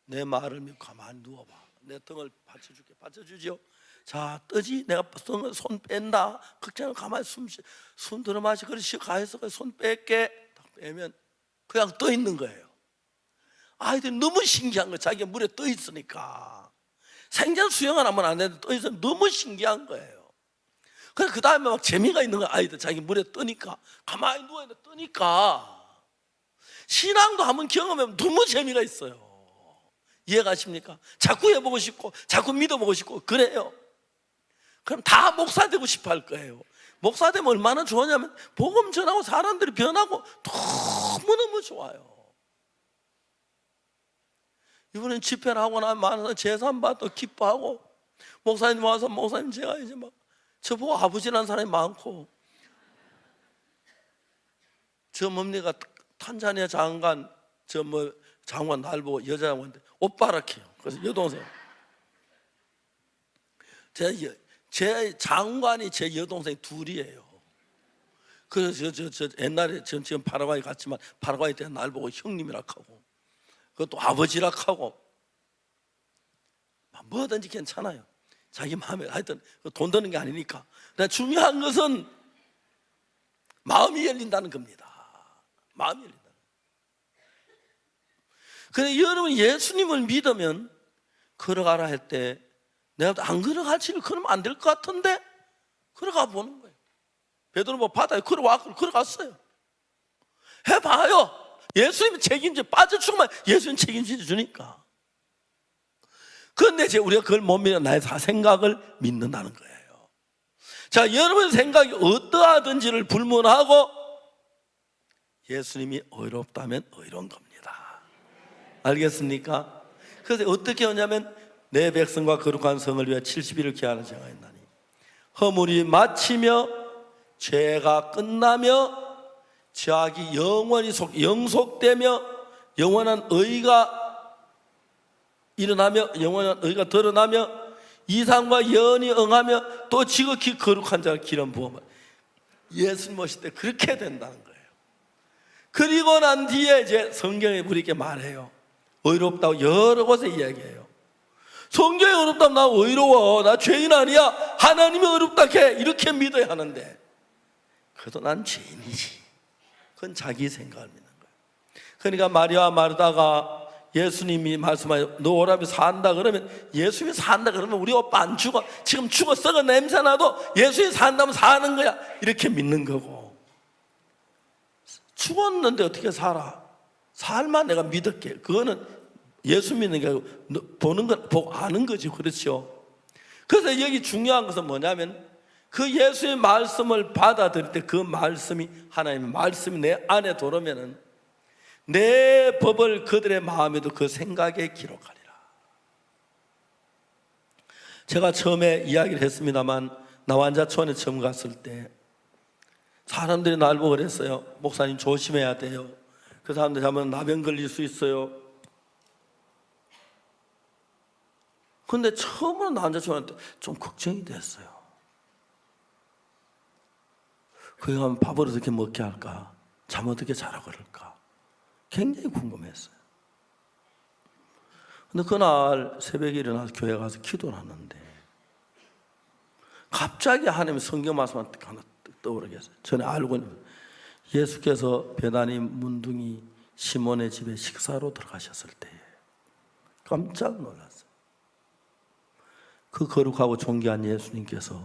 내 말을 믿고 가만히 누워봐. 내 등을 받쳐줄게. 받쳐주죠. 자, 뜨지? 내가 손 뺀다. 극장을 가만히 숨 들어 마시. 그래 가해서 손 뺄게. 딱 빼면 그냥 떠 있는 거예요. 아이들이 너무 신기한 거예요. 자기가 물에 떠 있으니까. 생전 수영을 하면 안 되는데 떠 있으면 너무 신기한 거예요. 그래 그 다음에 막 재미가 있는 거예요. 아이들 자기 물에 뜨니까, 가만히 누워있는데 뜨니까. 신앙도 한번 경험하면 너무 재미가 있어요. 이해가십니까? 자꾸 해보고 싶고 자꾸 믿어보고 싶고 그래요. 그럼 다 목사 되고 싶어 할 거예요. 목사 되면 얼마나 좋으냐면 복음 전하고 사람들이 변하고 너무너무 좋아요. 이번엔 집회를 하고 나면 많은 재산 받고 기뻐하고, 목사님 와서 목사님 제가 이제 막 저보고 아버지라는 사람이 많고, 저 뭡니까 탄자니아 장관, 저 뭐 장관 날 보고 여자 장관인데 오빠라케요. 그래서 여동생, 제 장관이 제 여동생 둘이에요. 그래서 저 옛날에 지금 파라과이 갔지만 파라과이 때 날 보고 형님이라 하고, 그것도 아버지라 하고, 뭐든지 괜찮아요. 자기 마음에. 하여튼 돈 드는 게 아니니까. 중요한 것은 마음이 열린다는 겁니다. 마음이 열린다. 그래, 여러분 예수님을 믿으면 걸어가라 할 때 내가 안 걸어갈지를 그러면 안 될 것 같은데 걸어가 보는 거예요. 베드로 뭐 바다에 걸어갔어요. 해봐요. 예수님이 책임져. 빠져 죽으면 예수님 책임져 주니까. 그런데 이제 우리가 그걸 못 믿어 나의 생각을 믿는다는 거예요. 자, 여러분의 생각이 어떠하든지를 불문하고 예수님이 의롭다면 의로운 겁니다. 알겠습니까? 그래서 어떻게 하냐면 내 백성과 거룩한 성을 위해 70일을 기한을 정하였나니 허물이 마치며 죄가 끝나며 죄악이 영원히 영속되며 영원한 의가 일어나며 영원한 의가 드러나며 이상과 예언이 응하며 또 지극히 거룩한 자를 기름 부음을, 예수님 오실 때 그렇게 된다는 거예요. 그리고 난 뒤에 이제 성경에 우리에게 말해요. 의롭다고 여러 곳에 이야기해요. 성경에 의롭다면 나 의로워, 나 죄인 아니야, 하나님이 의롭다 해, 이렇게 믿어야 하는데 그래도 난 죄인이지. 그건 자기 생각을 믿는 거예요. 그러니까 마리아와 마르다가 예수님이 말씀하여 너 오라비 산다 그러면, 예수님이 산다 그러면 우리 오빠 안 죽어, 지금 죽어 썩어 냄새 나도 예수님이 산다면 사는 거야, 이렇게 믿는 거고, 죽었는데 어떻게 살아? 살만 내가 믿을게. 그거는 예수 믿는 게 아니고 보는 건 보고 아는 거지. 그렇죠? 그래서 여기 중요한 것은 뭐냐면 그 예수의 말씀을 받아들일 때 그 말씀이, 하나님의 말씀이 내 안에 들어오면은 내 법을 그들의 마음에도 그 생각에 기록하리라. 제가 처음에 이야기를 했습니다만 나완자촌에 처음 갔을 때 사람들이 날 보고 그랬어요. 목사님 조심해야 돼요. 그 사람들 하면 나병 걸릴 수 있어요. 근데 처음으로 나 혼자 초원한테 좀 걱정이 됐어요. 거기 가면 밥을 어떻게 먹게 할까? 잠 어떻게 자라 그럴까? 굉장히 궁금했어요. 근데 그날 새벽에 일어나서 교회 가서 기도를 하는데 갑자기 하나님 성경 말씀이 하나 떠오르게 했어요. 전에 알고 있는 예수께서 베다니 문둥이 시몬의 집에 식사로 들어가셨을 때에 깜짝 놀랐어요. 그 거룩하고 존귀한 예수님께서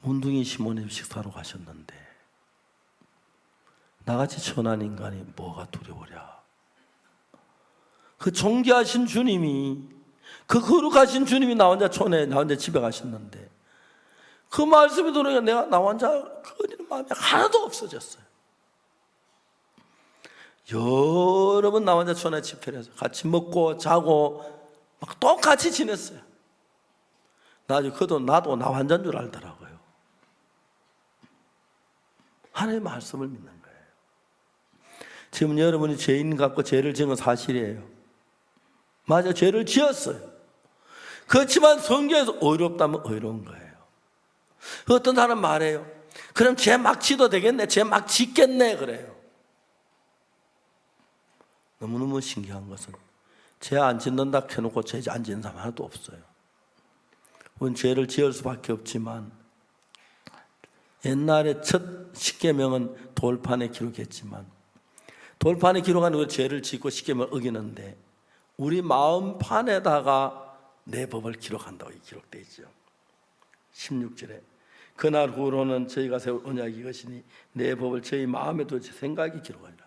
문둥이 시몬의 집 식사로 가셨는데 나같이 천한 인간이 뭐가 두려워랴. 그 존귀하신 주님이, 그 거룩하신 주님이 나 혼자 촌에, 나 혼자 집에 가셨는데 그 말씀이 들으니까 내가 나 혼자 거리는 마음이 하나도 없어졌어요. 여러 번 나 혼자 촌에 집회를 해서 같이 먹고 자고 막 똑같이 지냈어요. 나중에 그도 나도 나 혼자인 줄 알더라고요. 하나님의 말씀을 믿는 거예요. 지금 여러분이 죄인 같고 죄를 지은 건 사실이에요. 맞아, 죄를 지었어요. 그렇지만 성경에서 의롭다면 의로운 거예요. 어떤 사람 말해요. 그럼 죄 막 지도 되겠네, 죄 막 짓겠네 그래요. 너무너무 신기한 것은 죄 안 짓는다 해놓고 죄 안 짓는 사람 하나도 없어요. 우리는 죄를 지을 수밖에 없지만 옛날에 첫 십계명은 돌판에 기록했지만 돌판에 기록한 그 죄를 짓고 십계명을 어기는데 우리 마음판에다가 내 법을 기록한다고 기록되어 있죠. 16절에 그날 후로는 저희가 세울 언약이 이것이니 내 법을 저희 마음에 두어 제 생각이 기록하리라.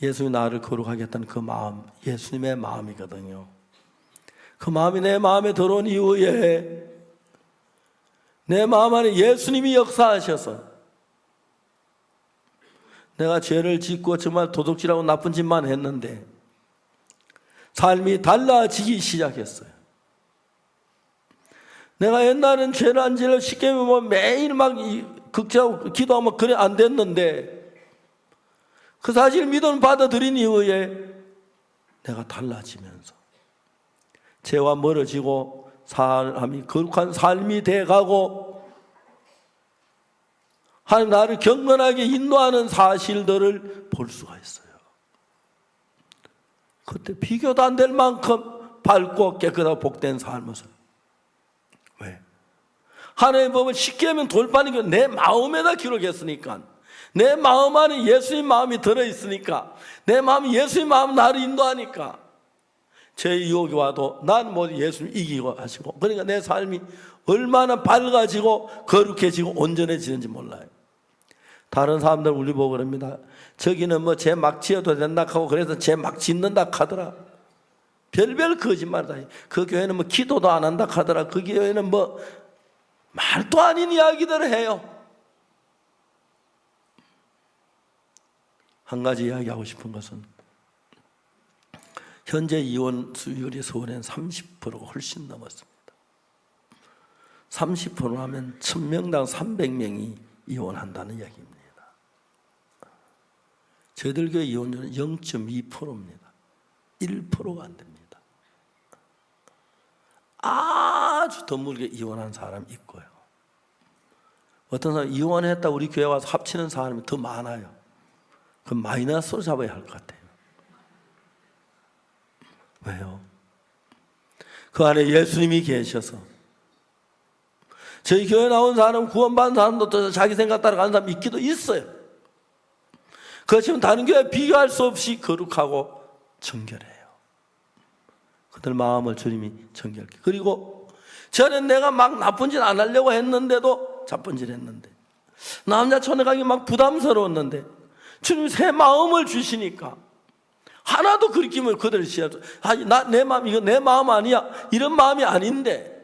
예수님이 나를 거룩하게 했던 그 마음, 예수님의 마음이거든요. 그 마음이 내 마음에 들어온 이후에 내 마음 안에 예수님이 역사하셔서 내가 죄를 짓고 정말 도둑질하고 나쁜 짓만 했는데 삶이 달라지기 시작했어요. 내가 옛날엔 죄를 안 지으려 쉽게 뭐 매일 막 극제하고 기도하면 그래 안 됐는데 그 사실 믿음을 받아들인 이후에 내가 달라지면서 죄와 멀어지고 사람이 거룩한 삶이 돼가고 하나님 나를 경건하게 인도하는 사실들을 볼 수가 있어요. 그때 비교도 안 될 만큼 밝고 깨끗하고 복된 삶을. 왜? 하나님의 법을 쉽게 하면 돌판이 내 마음에다 기록했으니까, 내 마음 안에 예수님 마음이 들어있으니까, 내 마음이 예수님 마음 나를 인도하니까 제 유혹이 와도 난 뭐 예수님 이기고 하시고, 그러니까 내 삶이 얼마나 밝아지고 거룩해지고 온전해지는지 몰라요. 다른 사람들 우리 보고 그럽니다. 저기는 뭐 죄 막 지어도 된다 하고 그래서 죄 막 짓는다 하더라. 별별 거짓말이다. 그 교회는 뭐 기도도 안 한다 하더라. 그 교회는 뭐 말도 아닌 이야기들을 해요. 한 가지 이야기하고 싶은 것은 현재 이혼 수율이 서울에는 30%가 훨씬 넘었습니다. 30% 하면 1000명당 300명이 이혼한다는 이야기입니다. 저희들 교회 이혼율은 0.2%입니다. 1%가 안 됩니다. 아주 드물게 이혼한 사람이 있고요. 어떤 사람 이혼했다 우리 교회 와서 합치는 사람이 더 많아요. 그럼 마이너스로 잡아야 할 것 같아요. 왜요? 그 안에 예수님이 계셔서 저희 교회 나온 사람 구원받은 사람도 자기 생각 따라가는 사람 있기도 있어요. 그렇지만 다른 교회 비교할 수 없이 거룩하고 정결해요. 그들 마음을 주님이 정결케. 그리고 저는 내가 막 나쁜 짓 안 하려고 했는데도 자본질 했는데 남자 촌에 가기 막 부담스러웠는데 주님이 새 마음을 주시니까 하나도 그리낌을 그들 시합. 내 마음 이거 내 마음 아니야. 이런 마음이 아닌데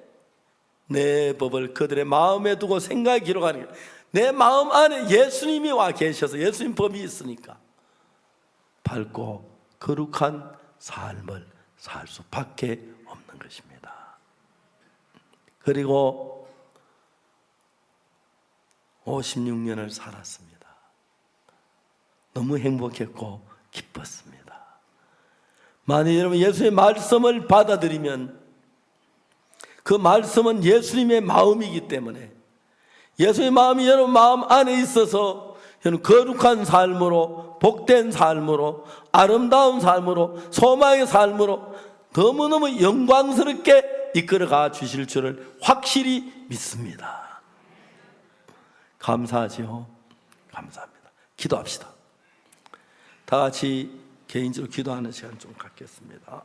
내 법을 그들의 마음에 두고 생각에 기록하는 게 내 마음 안에 예수님이 와 계셔서 예수님 법이 있으니까 밝고 거룩한 삶을 살 수밖에 없는 것입니다. 그리고 56년을 살았습니다. 너무 행복했고 기뻤습니다. 만약 여러분 예수의 말씀을 받아들이면 그 말씀은 예수님의 마음이기 때문에 예수의 마음이 여러분 마음 안에 있어서 여러분 거룩한 삶으로, 복된 삶으로, 아름다운 삶으로, 소망의 삶으로 너무너무 영광스럽게 이끌어가 주실 줄을 확실히 믿습니다. 감사하지요? 감사합니다. 기도합시다. 다 같이 개인적으로 기도하는 시간 좀 갖겠습니다.